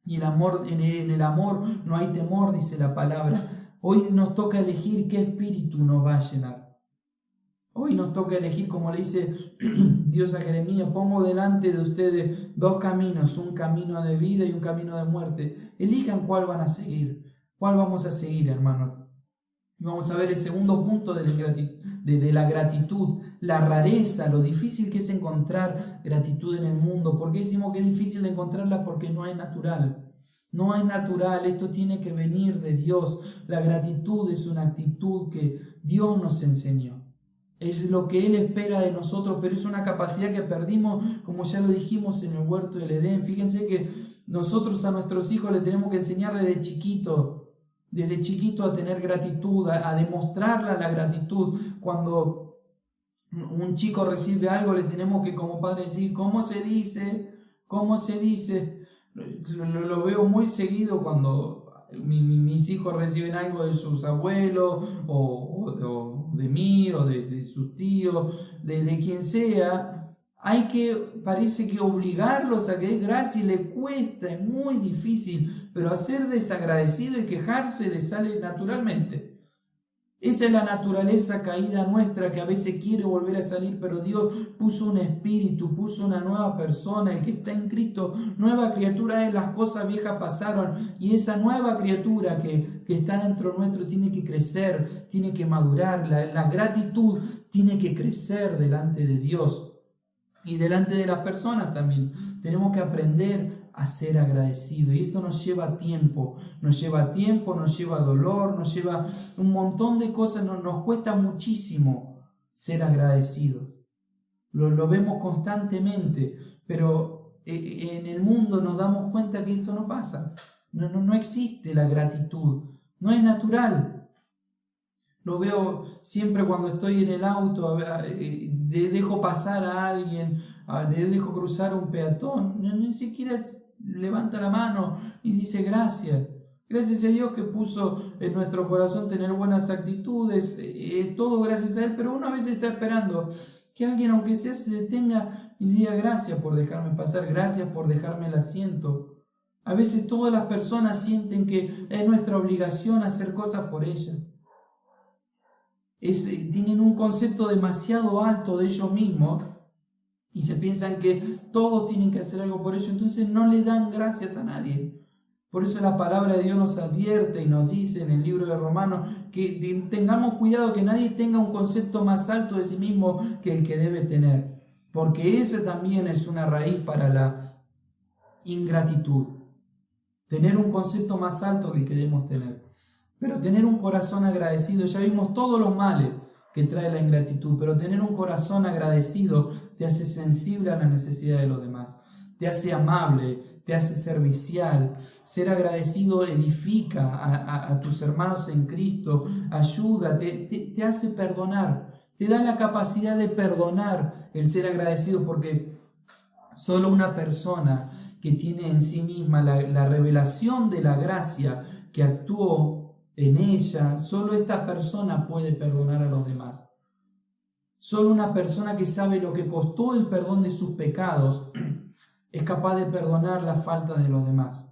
Y el amor, en el amor no hay temor, dice la palabra. Hoy nos toca elegir qué espíritu nos va a llenar. Hoy nos toca elegir, como le dice Dios a Jeremías, pongo delante de ustedes dos caminos, un camino de vida y un camino de muerte. Elijan cuál van a seguir, cuál vamos a seguir, hermanos. Vamos a ver el segundo punto de la gratitud, la rareza, lo difícil que es encontrar gratitud en el mundo. ¿Por qué decimos que es difícil de encontrarla? Porque no es natural. No es natural, esto tiene que venir de Dios. La gratitud es una actitud que Dios nos enseñó. Es lo que Él espera de nosotros, pero es una capacidad que perdimos, como ya lo dijimos en el huerto del Edén. Fíjense que nosotros a nuestros hijos les tenemos que enseñar desde chiquito a tener gratitud, a demostrarle la gratitud. Cuando un chico recibe algo, le tenemos que como padre decir, ¿cómo se dice? ¿Cómo se dice? Lo veo muy seguido cuando mis hijos reciben algo de sus abuelos o de mí o de sus tíos, de quien sea. Parece que obligarlos a que dé gracia y le cuesta, es muy difícil, pero hacer desagradecido y quejarse le sale naturalmente. Esa es la naturaleza caída nuestra que a veces quiere volver a salir, pero Dios puso un espíritu, puso una nueva persona, el que está en Cristo, nueva criatura es, las cosas viejas pasaron y esa nueva criatura que está dentro nuestro tiene que crecer, tiene que madurar, la gratitud tiene que crecer delante de Dios y delante de las personas también. Tenemos que aprender a ser agradecido y esto nos lleva tiempo, nos lleva dolor, nos lleva un montón de cosas, nos cuesta muchísimo ser agradecidos. Lo vemos constantemente, pero en el mundo nos damos cuenta que esto no pasa, no existe la gratitud, no es natural. Lo veo siempre cuando estoy en el auto, dejo pasar a alguien, dejo cruzar a un peatón, ni siquiera levanta la mano y dice gracias. Gracias a Dios que puso en nuestro corazón tener buenas actitudes, todo gracias a Él, pero uno a veces está esperando que alguien, aunque sea, se detenga y diga gracias por dejarme pasar, gracias por dejarme el asiento. A veces todas las personas sienten que es nuestra obligación hacer cosas por ellas. Tienen un concepto demasiado alto de ellos mismos y se piensan que todos tienen que hacer algo por ellos, entonces no le dan gracias a nadie. Por eso la palabra de Dios nos advierte y nos dice en el libro de Romanos que tengamos cuidado que nadie tenga un concepto más alto de sí mismo que el que debe tener, porque ese también es una raíz para la ingratitud. Tener un concepto más alto que el que debemos tener, pero tener un corazón agradecido. Ya vimos todos los males que trae la ingratitud, pero tener un corazón agradecido te hace sensible a la necesidad de los demás, te hace amable, te hace servicial. Ser agradecido edifica a tus hermanos en Cristo, ayuda, te hace perdonar, te da la capacidad de perdonar el ser agradecido, porque solo una persona que tiene en sí misma la revelación de la gracia que actuó en ella, solo esta persona puede perdonar a los demás. Solo una persona que sabe lo que costó el perdón de sus pecados es capaz de perdonar las faltas de los demás.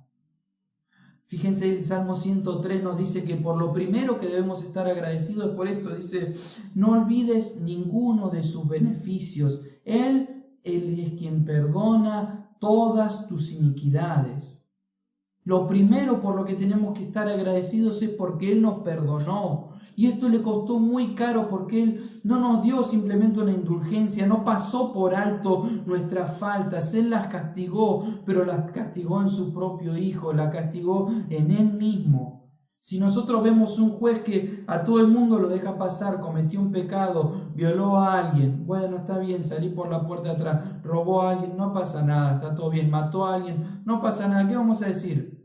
Fíjense, el Salmo 103 nos dice que por lo primero que debemos estar agradecidos es por esto. Dice, no olvides ninguno de sus beneficios. Él es quien perdona todas tus iniquidades. Lo primero por lo que tenemos que estar agradecidos es porque Él nos perdonó. Y esto le costó muy caro porque Él no nos dio simplemente una indulgencia, no pasó por alto nuestras faltas. Él las castigó, pero las castigó en su propio Hijo, las castigó en Él mismo. Si nosotros vemos un juez que a todo el mundo lo deja pasar, cometió un pecado, violó a alguien, bueno, está bien, salí por la puerta de atrás, robó a alguien, no pasa nada, está todo bien, mató a alguien, no pasa nada, ¿qué vamos a decir?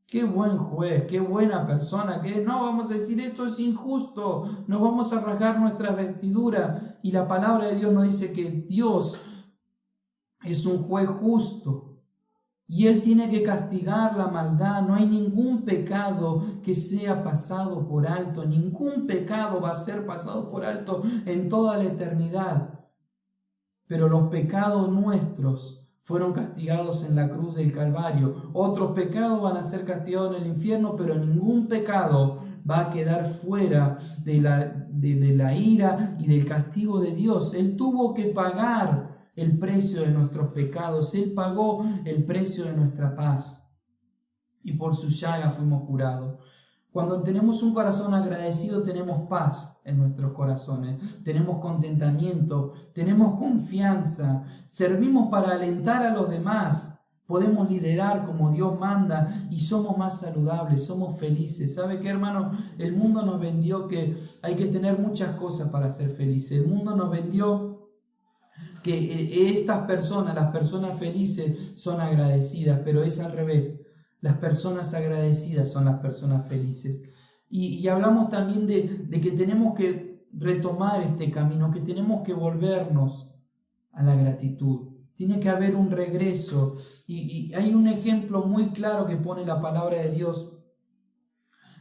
Qué buen juez, qué buena persona, que no vamos a decir esto es injusto, nos vamos a rasgar nuestras vestiduras. Y la palabra de Dios nos dice que Dios es un juez justo y Él tiene que castigar la maldad. No hay ningún pecado que sea pasado por alto, ningún pecado va a ser pasado por alto en toda la eternidad. Pero los pecados nuestros fueron castigados en la cruz del Calvario. Otros pecados van a ser castigados en el infierno, pero ningún pecado va a quedar fuera de la ira y del castigo de Dios. Él tuvo que pagar el precio de nuestros pecados. Él pagó el precio de nuestra paz. Y por su llaga fuimos curados. Cuando tenemos un corazón agradecido, tenemos paz en nuestros corazones, tenemos contentamiento, tenemos confianza, servimos para alentar a los demás, podemos liderar como Dios manda y somos más saludables, somos felices. ¿Sabe qué, hermano? El mundo nos vendió que hay que tener muchas cosas para ser felices. El mundo nos vendió que estas personas, las personas felices, son agradecidas, pero es al revés. Las personas agradecidas son las personas felices. Y hablamos también de que tenemos que retomar este camino, que tenemos que volvernos a la gratitud. Tiene que haber un regreso. Y hay un ejemplo muy claro que pone la palabra de Dios.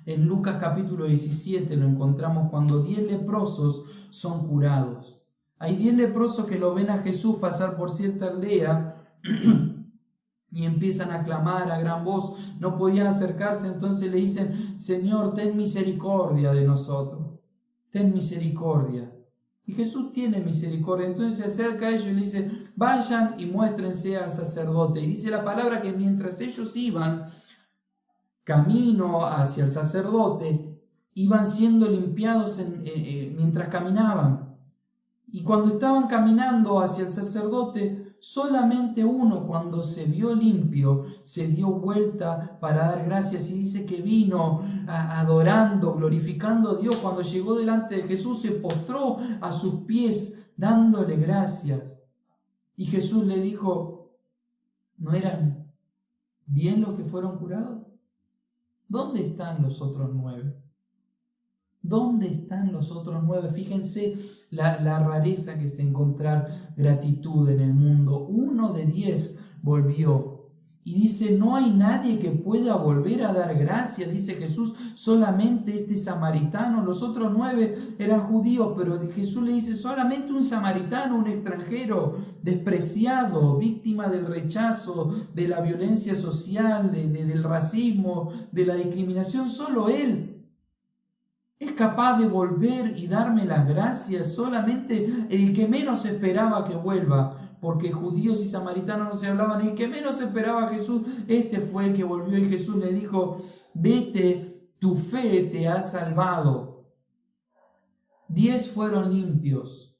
En Lucas capítulo 17 lo encontramos cuando 10 leprosos son curados. Hay 10 leprosos que lo ven a Jesús pasar por cierta aldea y empiezan a clamar a gran voz, no podían acercarse, entonces le dicen: Señor, ten misericordia de nosotros, ten misericordia. Y Jesús tiene misericordia, entonces se acerca a ellos y le dice: vayan y muéstrense al sacerdote. Y dice la palabra que mientras ellos iban camino hacia el sacerdote, iban siendo limpiados mientras caminaban. Y cuando estaban caminando hacia el sacerdote, solamente uno, cuando se vio limpio, se dio vuelta para dar gracias, y dice que vino adorando, glorificando a Dios. Cuando llegó delante de Jesús, se postró a sus pies dándole gracias. Y Jesús le dijo: ¿no eran 10 los que fueron curados? ¿Dónde están los otros 9? ¿Dónde están los otros 9? Fíjense la rareza que es encontrar gratitud en el mundo. 1 de 10 volvió. Y dice: no hay nadie que pueda volver a dar gracias, dice Jesús, solamente este samaritano. Los otros 9 eran judíos, pero Jesús le dice: solamente un samaritano, un extranjero, despreciado, víctima del rechazo, de la violencia social, del racismo, de la discriminación. Solo él es capaz de volver y darme las gracias. Solamente el que menos esperaba que vuelva, porque judíos y samaritanos no se hablaban, el que menos esperaba a Jesús, este fue el que volvió. Y Jesús le dijo: vete, tu fe te ha salvado. 10 fueron limpios,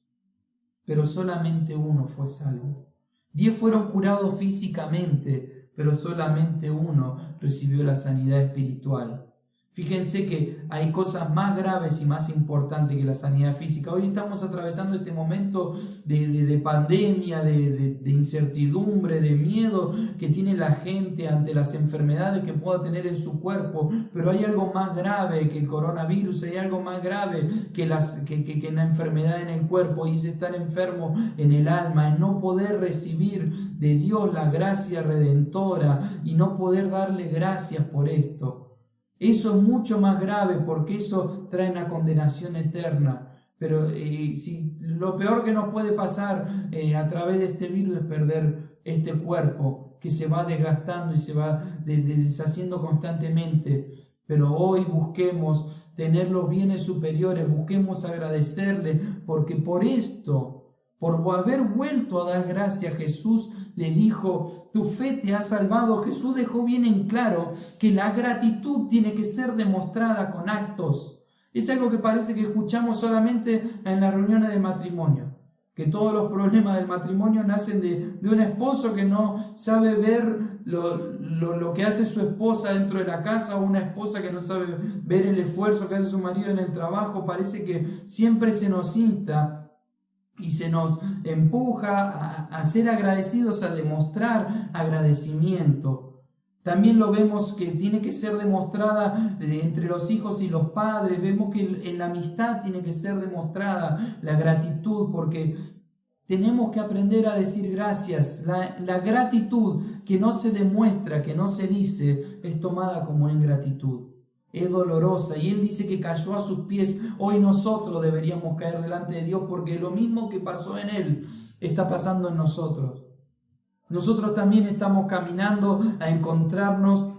pero solamente uno fue salvo. 10 fueron curados físicamente, pero solamente uno recibió la sanidad espiritual. Fíjense que hay cosas más graves y más importantes que la sanidad física. Hoy estamos atravesando este momento de pandemia, de incertidumbre, de miedo que tiene la gente ante las enfermedades que pueda tener en su cuerpo. Pero hay algo más grave que el coronavirus, hay algo más grave que la enfermedad en el cuerpo, y es estar enfermo en el alma, es no poder recibir de Dios la gracia redentora y no poder darle gracias por esto. Eso es mucho más grave, porque eso trae una condenación eterna. Pero si lo peor que nos puede pasar a través de este virus es perder este cuerpo que se va desgastando y se va deshaciendo constantemente. Pero hoy busquemos tener los bienes superiores, busquemos agradecerle, porque por esto, por haber vuelto a dar gracias, Jesús le dijo: tu fe te ha salvado. Jesús dejó bien en claro que la gratitud tiene que ser demostrada con actos. Es algo que parece que escuchamos solamente en las reuniones de matrimonio, que todos los problemas del matrimonio nacen de un esposo que no sabe ver lo que hace su esposa dentro de la casa, o una esposa que no sabe ver el esfuerzo que hace su marido en el trabajo. Parece que siempre se nos insta y se nos empuja a ser agradecidos, a demostrar agradecimiento. También lo vemos que tiene que ser demostrada entre los hijos y los padres. Vemos que en la amistad tiene que ser demostrada la gratitud, porque tenemos que aprender a decir gracias. La gratitud que no se demuestra, que no se dice, es tomada como ingratitud. Es dolorosa, y Él dice que cayó a sus pies. Hoy nosotros deberíamos caer delante de Dios, porque lo mismo que pasó en Él está pasando en nosotros. Nosotros también estamos caminando a encontrarnos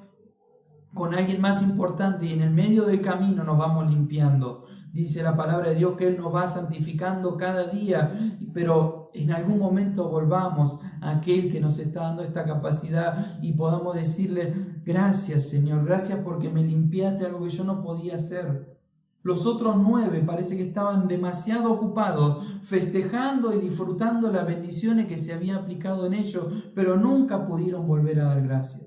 con alguien más importante y en el medio del camino nos vamos limpiando. Dice la palabra de Dios que Él nos va santificando cada día, pero en algún momento volvamos a aquel que nos está dando esta capacidad y podamos decirle: gracias, Señor, gracias porque me limpiaste algo que yo no podía hacer. Los otros 9 parece que estaban demasiado ocupados festejando y disfrutando las bendiciones que se había aplicado en ellos, pero nunca pudieron volver a dar gracias.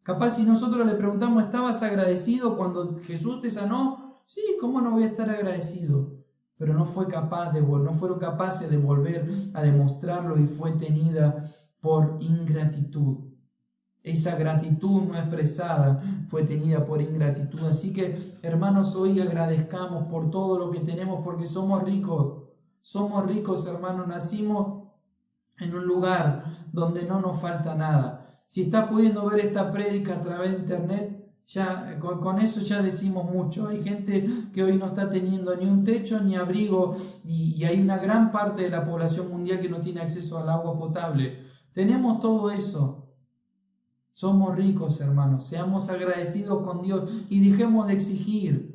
Capaz si nosotros le preguntamos: ¿estabas agradecido cuando Jesús te sanó? Sí, ¿cómo no voy a estar agradecido? Pero no fueron capaces de volver a demostrarlo y fue tenida por ingratitud. Esa gratitud no expresada fue tenida por ingratitud. Así que, hermanos, hoy agradezcamos por todo lo que tenemos porque somos ricos. Somos ricos, hermanos. Nacimos en un lugar donde no nos falta nada. Si estás pudiendo ver esta prédica a través de internet, ya con eso ya decimos mucho. Hay gente que hoy no está teniendo ni un techo ni abrigo y hay una gran parte de la población mundial que no tiene acceso al agua potable. Tenemos todo eso. Somos ricos, hermanos. Seamos agradecidos con Dios y dejemos de exigir.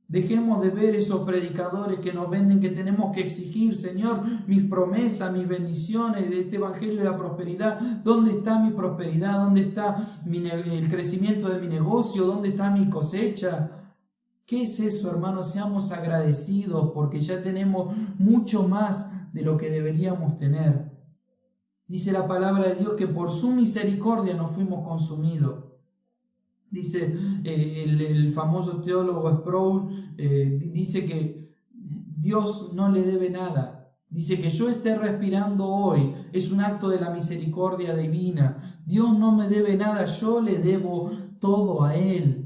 Dejemos de ver esos predicadores que nos venden que tenemos que exigir: Señor, mis promesas, mis bendiciones de este evangelio de la prosperidad. ¿Dónde está mi prosperidad? ¿Dónde está el crecimiento de mi negocio? ¿Dónde está mi cosecha? ¿Qué es eso, hermanos? Seamos agradecidos porque ya tenemos mucho más de lo que deberíamos tener. Dice la palabra de Dios que por su misericordia nos fuimos consumidos. Dice el famoso teólogo Sproul, dice que Dios no le debe nada. Dice que yo esté respirando hoy es un acto de la misericordia divina. Dios no me debe nada, yo le debo todo a Él.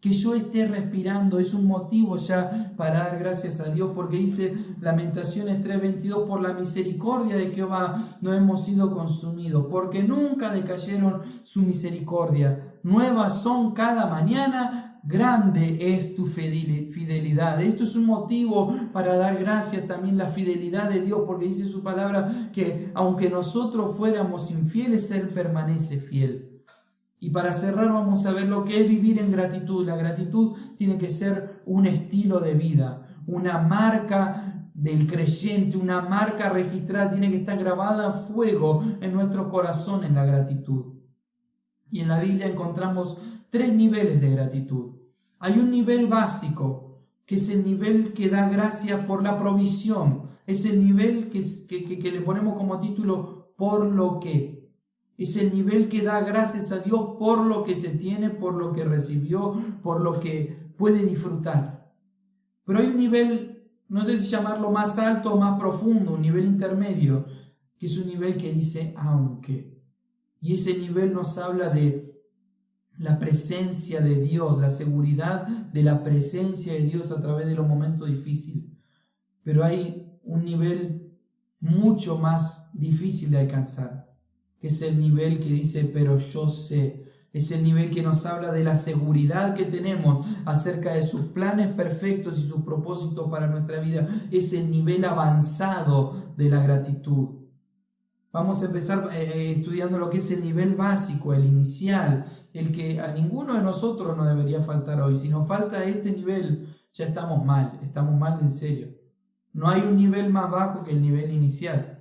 Que yo esté respirando es un motivo ya para dar gracias a Dios, porque dice Lamentaciones 3:22: por la misericordia de Jehová no hemos sido consumidos, porque nunca decayeron su misericordia. Nuevas son cada mañana, grande es tu fidelidad. Esto es un motivo para dar gracias también, la fidelidad de Dios, porque dice su palabra que aunque nosotros fuéramos infieles, Él permanece fiel. Y para cerrar vamos a ver lo que es vivir en gratitud. La gratitud tiene que ser un estilo de vida, una marca del creyente, una marca registrada, tiene que estar grabada a fuego en nuestro corazón en la gratitud. Y en la Biblia encontramos 3 niveles de gratitud. Hay un nivel básico, que es el nivel que da gracias por la provisión. Es el nivel que le ponemos como título por lo que. Es el nivel que da gracias a Dios por lo que se tiene, por lo que recibió, por lo que puede disfrutar. Pero hay un nivel, no sé si llamarlo más alto o más profundo, un nivel intermedio, que es un nivel que dice aunque. Y ese nivel nos habla de la presencia de Dios, la seguridad de la presencia de Dios a través de los momentos difíciles. Pero hay un nivel mucho más difícil de alcanzar, que es el nivel que dice, pero yo sé. Es el nivel que nos habla de la seguridad que tenemos acerca de sus planes perfectos y sus propósitos para nuestra vida. Es el nivel avanzado de la gratitud. Vamos a empezar estudiando lo que es el nivel básico, el inicial, el que a ninguno de nosotros nos debería faltar hoy. Si nos falta este nivel, ya estamos mal en serio. No hay un nivel más bajo que el nivel inicial.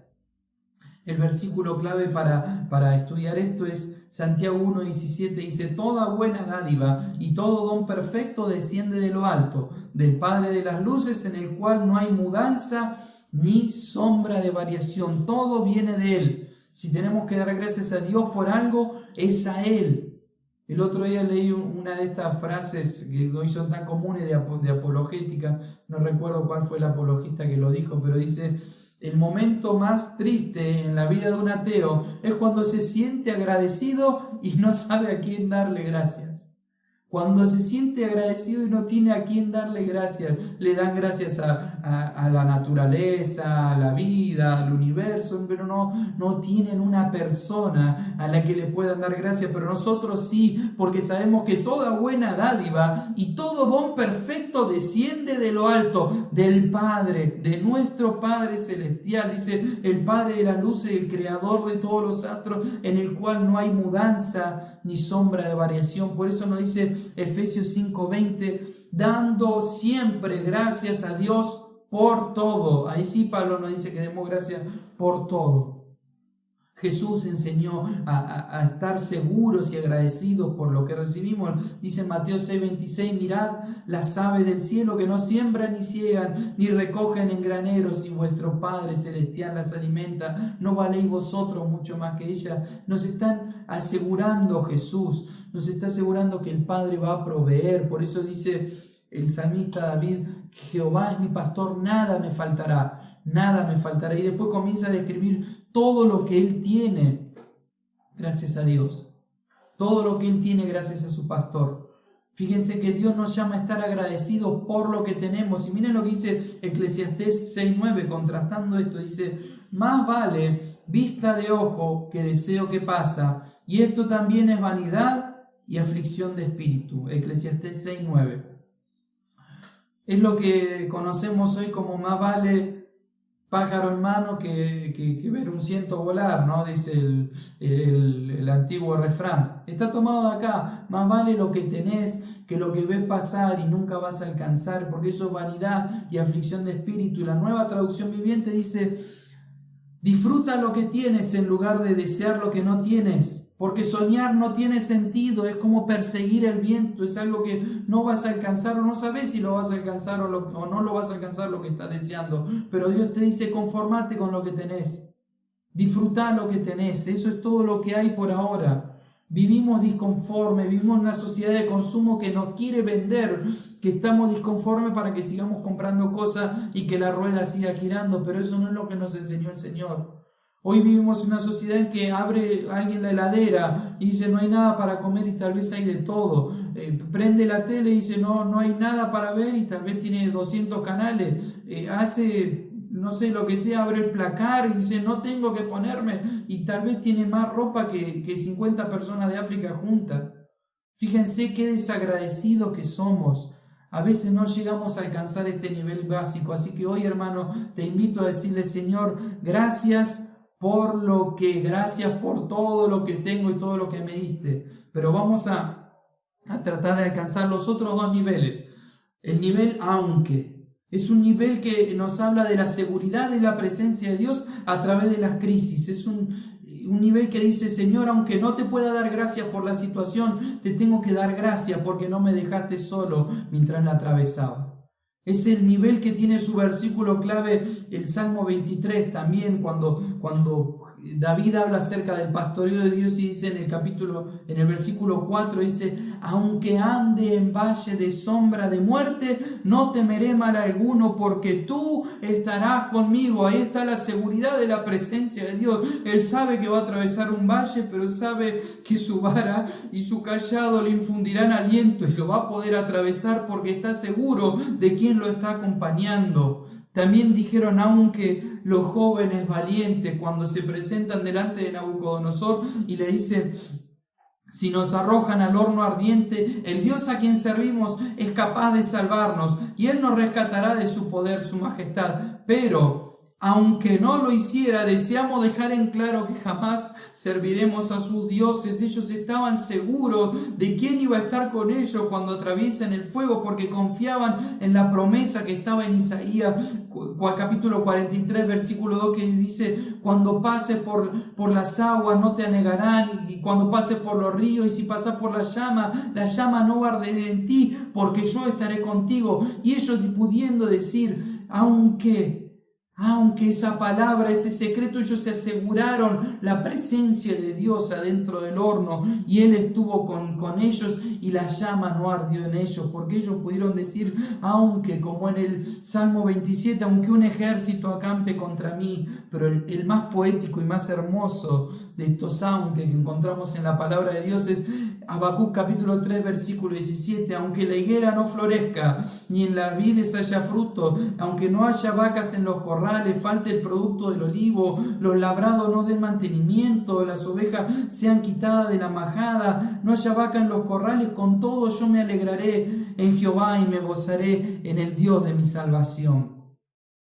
El versículo clave para estudiar esto es Santiago 1:17, dice: toda buena dádiva y todo don perfecto desciende de lo alto, del Padre de las luces, en el cual no hay mudanza ni sombra de variación. Todo viene de Él. Si tenemos que dar gracias a Dios por algo, es a Él. El otro día leí una de estas frases que hoy son tan comunes de apologética. No recuerdo cuál fue el apologista que lo dijo, pero dice: el momento más triste en la vida de un ateo es cuando se siente agradecido y no sabe a quién darle gracias. Cuando se siente agradecido y no tiene a quién darle gracias, le dan gracias a a la naturaleza, a la vida, al universo, pero no tienen una persona a la que le puedan dar gracias. Pero nosotros sí, porque sabemos que toda buena dádiva y todo don perfecto desciende de lo alto, del Padre, de nuestro Padre Celestial. Dice, el Padre de las luces y el Creador de todos los astros, en el cual no hay mudanza ni sombra de variación. Por eso nos dice Efesios 5:20, dando siempre gracias a Dios por todo. Ahí sí Pablo nos dice que demos gracias por todo. Jesús enseñó a estar seguros y agradecidos por lo que recibimos. Dice en Mateo 6:26, mirad las aves del cielo que no siembran ni ciegan ni recogen en graneros, y vuestro Padre Celestial las alimenta. ¿No valéis vosotros mucho más que ellas? Nos están asegurando Jesús, nos está asegurando que el Padre va a proveer. Por eso dice el salmista David, Jehová es mi pastor, nada me faltará, nada me faltará. Y después comienza a describir todo lo que Él tiene, gracias a Dios. Todo lo que Él tiene gracias a su pastor. Fíjense que Dios nos llama a estar agradecidos por lo que tenemos. Y miren lo que dice Eclesiastés 6:9, contrastando esto. Dice, más vale vista de ojo que deseo que pasa, y esto también es vanidad y aflicción de espíritu. Eclesiastés 6:9. Es lo que conocemos hoy como más vale pájaro en mano que ver un ciento volar, ¿no? Dice el antiguo refrán. Está tomado de acá. Más vale lo que tenés que lo que ves pasar y nunca vas a alcanzar, porque eso es vanidad y aflicción de espíritu. Y la Nueva Traducción Viviente dice, disfruta lo que tienes en lugar de desear lo que no tienes. Porque soñar no tiene sentido, es como perseguir el viento, es algo que no vas a alcanzar o no sabes si lo vas a alcanzar o no lo vas a alcanzar lo que estás deseando. Pero Dios te dice, conformate con lo que tenés, disfrutá lo que tenés, eso es todo lo que hay por ahora. Vivimos disconformes, vivimos en una sociedad de consumo que nos quiere vender, que estamos disconformes para que sigamos comprando cosas y que la rueda siga girando, pero eso no es lo que nos enseñó el Señor. Hoy vivimos en una sociedad en que abre alguien la heladera y dice no hay nada para comer y tal vez hay de todo. Prende la tele y dice no hay nada para ver y tal vez tiene 200 canales. Hace no sé lo que sea, abre el placar y dice no tengo que ponerme y tal vez tiene más ropa que 50 personas de África juntas. Fíjense qué desagradecidos que somos. A veces no llegamos a alcanzar este nivel básico. Así que hoy, hermano, te invito a decirle, Señor, gracias gracias por todo lo que tengo y todo lo que me diste. Pero vamos a tratar de alcanzar los otros dos niveles. El nivel aunque. Es un nivel que nos habla de la seguridad y la presencia de Dios a través de las crisis. Es un nivel que dice, Señor, aunque no te pueda dar gracias por la situación, te tengo que dar gracias porque no me dejaste solo mientras la atravesaba. Es el nivel que tiene su versículo clave, el Salmo 23, también cuando David habla acerca del pastoreo de Dios y dice en el versículo 4, dice, aunque ande en valle de sombra de muerte, no temeré mal alguno, porque tú estarás conmigo. Ahí está la seguridad de la presencia de Dios. Él sabe que va a atravesar un valle, pero sabe que su vara y su callado le infundirán aliento y lo va a poder atravesar porque está seguro de quién lo está acompañando. También dijeron, aunque los jóvenes valientes cuando se presentan delante de Nabucodonosor y le dicen, si nos arrojan al horno ardiente, el Dios a quien servimos es capaz de salvarnos y Él nos rescatará de su poder, su majestad. Pero aunque no lo hiciera, deseamos dejar en claro que jamás serviremos a sus dioses. Ellos estaban seguros de quién iba a estar con ellos cuando atraviesen el fuego, porque confiaban en la promesa que estaba en Isaías capítulo 43, versículo 2, que dice, cuando pases por las aguas no te anegarán, y cuando pases por los ríos, y si pasas por la llama no va a arder en ti, porque yo estaré contigo. Y ellos pudiendo decir, aunque Aunque esa palabra, ese secreto, ellos se aseguraron la presencia de Dios adentro del horno y Él estuvo con ellos y la llama no ardió en ellos, porque ellos pudieron decir, aunque, como en el Salmo 27, aunque un ejército acampe contra mí, pero el más poético y más hermoso de estos aunque que encontramos en la palabra de Dios es Habacuc capítulo 3 versículo 17, aunque la higuera no florezca, ni en las vides haya fruto, aunque no haya vacas en los corrales, falte el producto del olivo, los labrados no den mantenimiento, las ovejas sean quitadas de la majada, no haya vaca en los corrales, con todo yo me alegraré en Jehová y me gozaré en el Dios de mi salvación.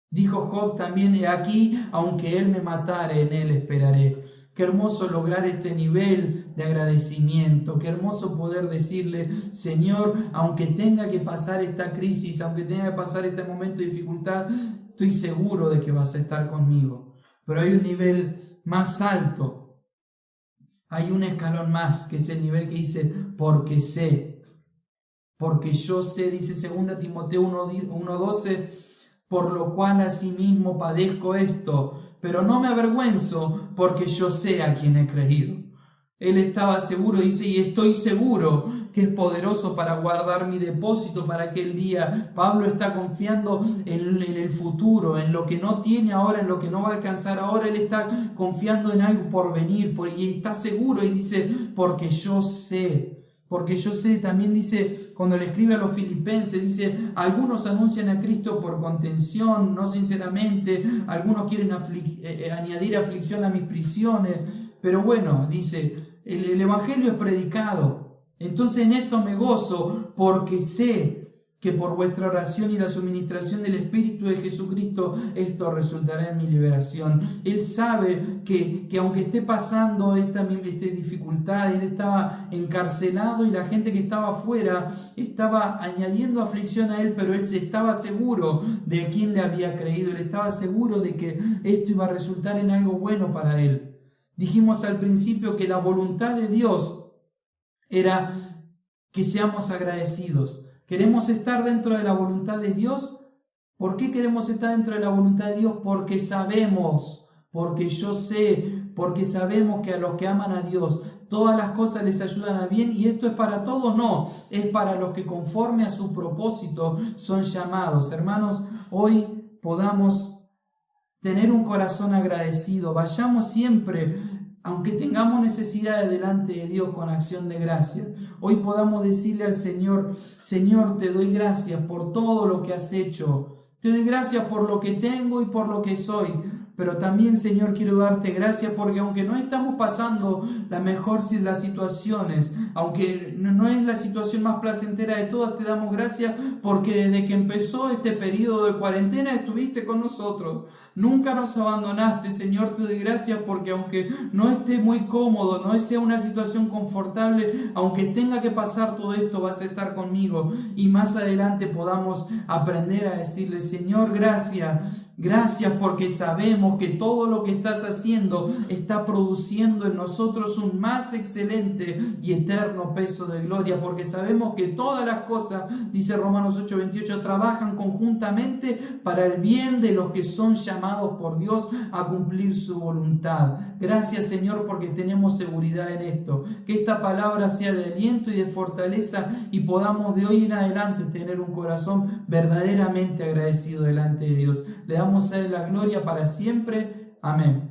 Dijo Job también, he aquí, aunque él me matare, en él esperaré. Qué hermoso lograr este nivel de agradecimiento, qué hermoso poder decirle, Señor, aunque tenga que pasar esta crisis, aunque tenga que pasar este momento de dificultad, estoy seguro de que vas a estar conmigo. Pero hay un nivel más alto, hay un escalón más, que es el nivel que dice, porque sé, porque yo sé, dice 2 Timoteo 1:12, por lo cual asimismo padezco esto, pero no me avergüenzo, porque yo sé a quién he creído. Él estaba seguro, dice, y estoy seguro que es poderoso para guardar mi depósito para aquel día. Pablo está confiando en el futuro, en lo que no tiene ahora, en lo que no va a alcanzar ahora. Él está confiando en algo por venir, y está seguro, y dice, porque yo sé. Porque yo sé, también dice, cuando le escribe a los filipenses, dice, algunos anuncian a Cristo por contención, no sinceramente, algunos quieren añadir aflicción a mis prisiones, pero bueno, dice, el Evangelio es predicado, entonces en esto me gozo, porque sé que por vuestra oración y la suministración del Espíritu de Jesucristo, esto resultará en mi liberación. Él sabe que aunque esté pasando esta dificultad, él estaba encarcelado y la gente que estaba afuera estaba añadiendo aflicción a él, pero él estaba seguro de quién le había creído, él estaba seguro de que esto iba a resultar en algo bueno para él. Dijimos al principio que la voluntad de Dios era que seamos agradecidos. ¿Queremos estar dentro de la voluntad de Dios? ¿Por qué queremos estar dentro de la voluntad de Dios? Porque sabemos, porque yo sé, porque sabemos que a los que aman a Dios todas las cosas les ayudan a bien. ¿Y esto es para todos? No, es para los que conforme a su propósito son llamados. Hermanos, hoy podamos tener un corazón agradecido. Vayamos siempre, aunque tengamos necesidades delante de Dios, con acción de gracia. Hoy podamos decirle al Señor, Señor, te doy gracias por todo lo que has hecho. Te doy gracias por lo que tengo y por lo que soy. Pero también, Señor, quiero darte gracias porque aunque no estamos pasando la mejor de las situaciones, aunque no es la situación más placentera de todas, te damos gracias porque desde que empezó este periodo de cuarentena estuviste con nosotros. Nunca nos abandonaste, Señor. Te doy gracias porque aunque no esté muy cómodo, no sea una situación confortable, aunque tenga que pasar todo esto, vas a estar conmigo. Y más adelante podamos aprender a decirle, Señor, gracias. Gracias porque sabemos que todo lo que estás haciendo está produciendo en nosotros un más excelente y eterno peso de gloria, porque sabemos que todas las cosas, dice Romanos 8:28, trabajan conjuntamente para el bien de los que son llamados por Dios a cumplir su voluntad. Gracias, Señor, porque tenemos seguridad en esto, que esta palabra sea de aliento y de fortaleza y podamos de hoy en adelante tener un corazón verdaderamente agradecido delante de Dios. Le damos a Él la gloria para siempre. Amén.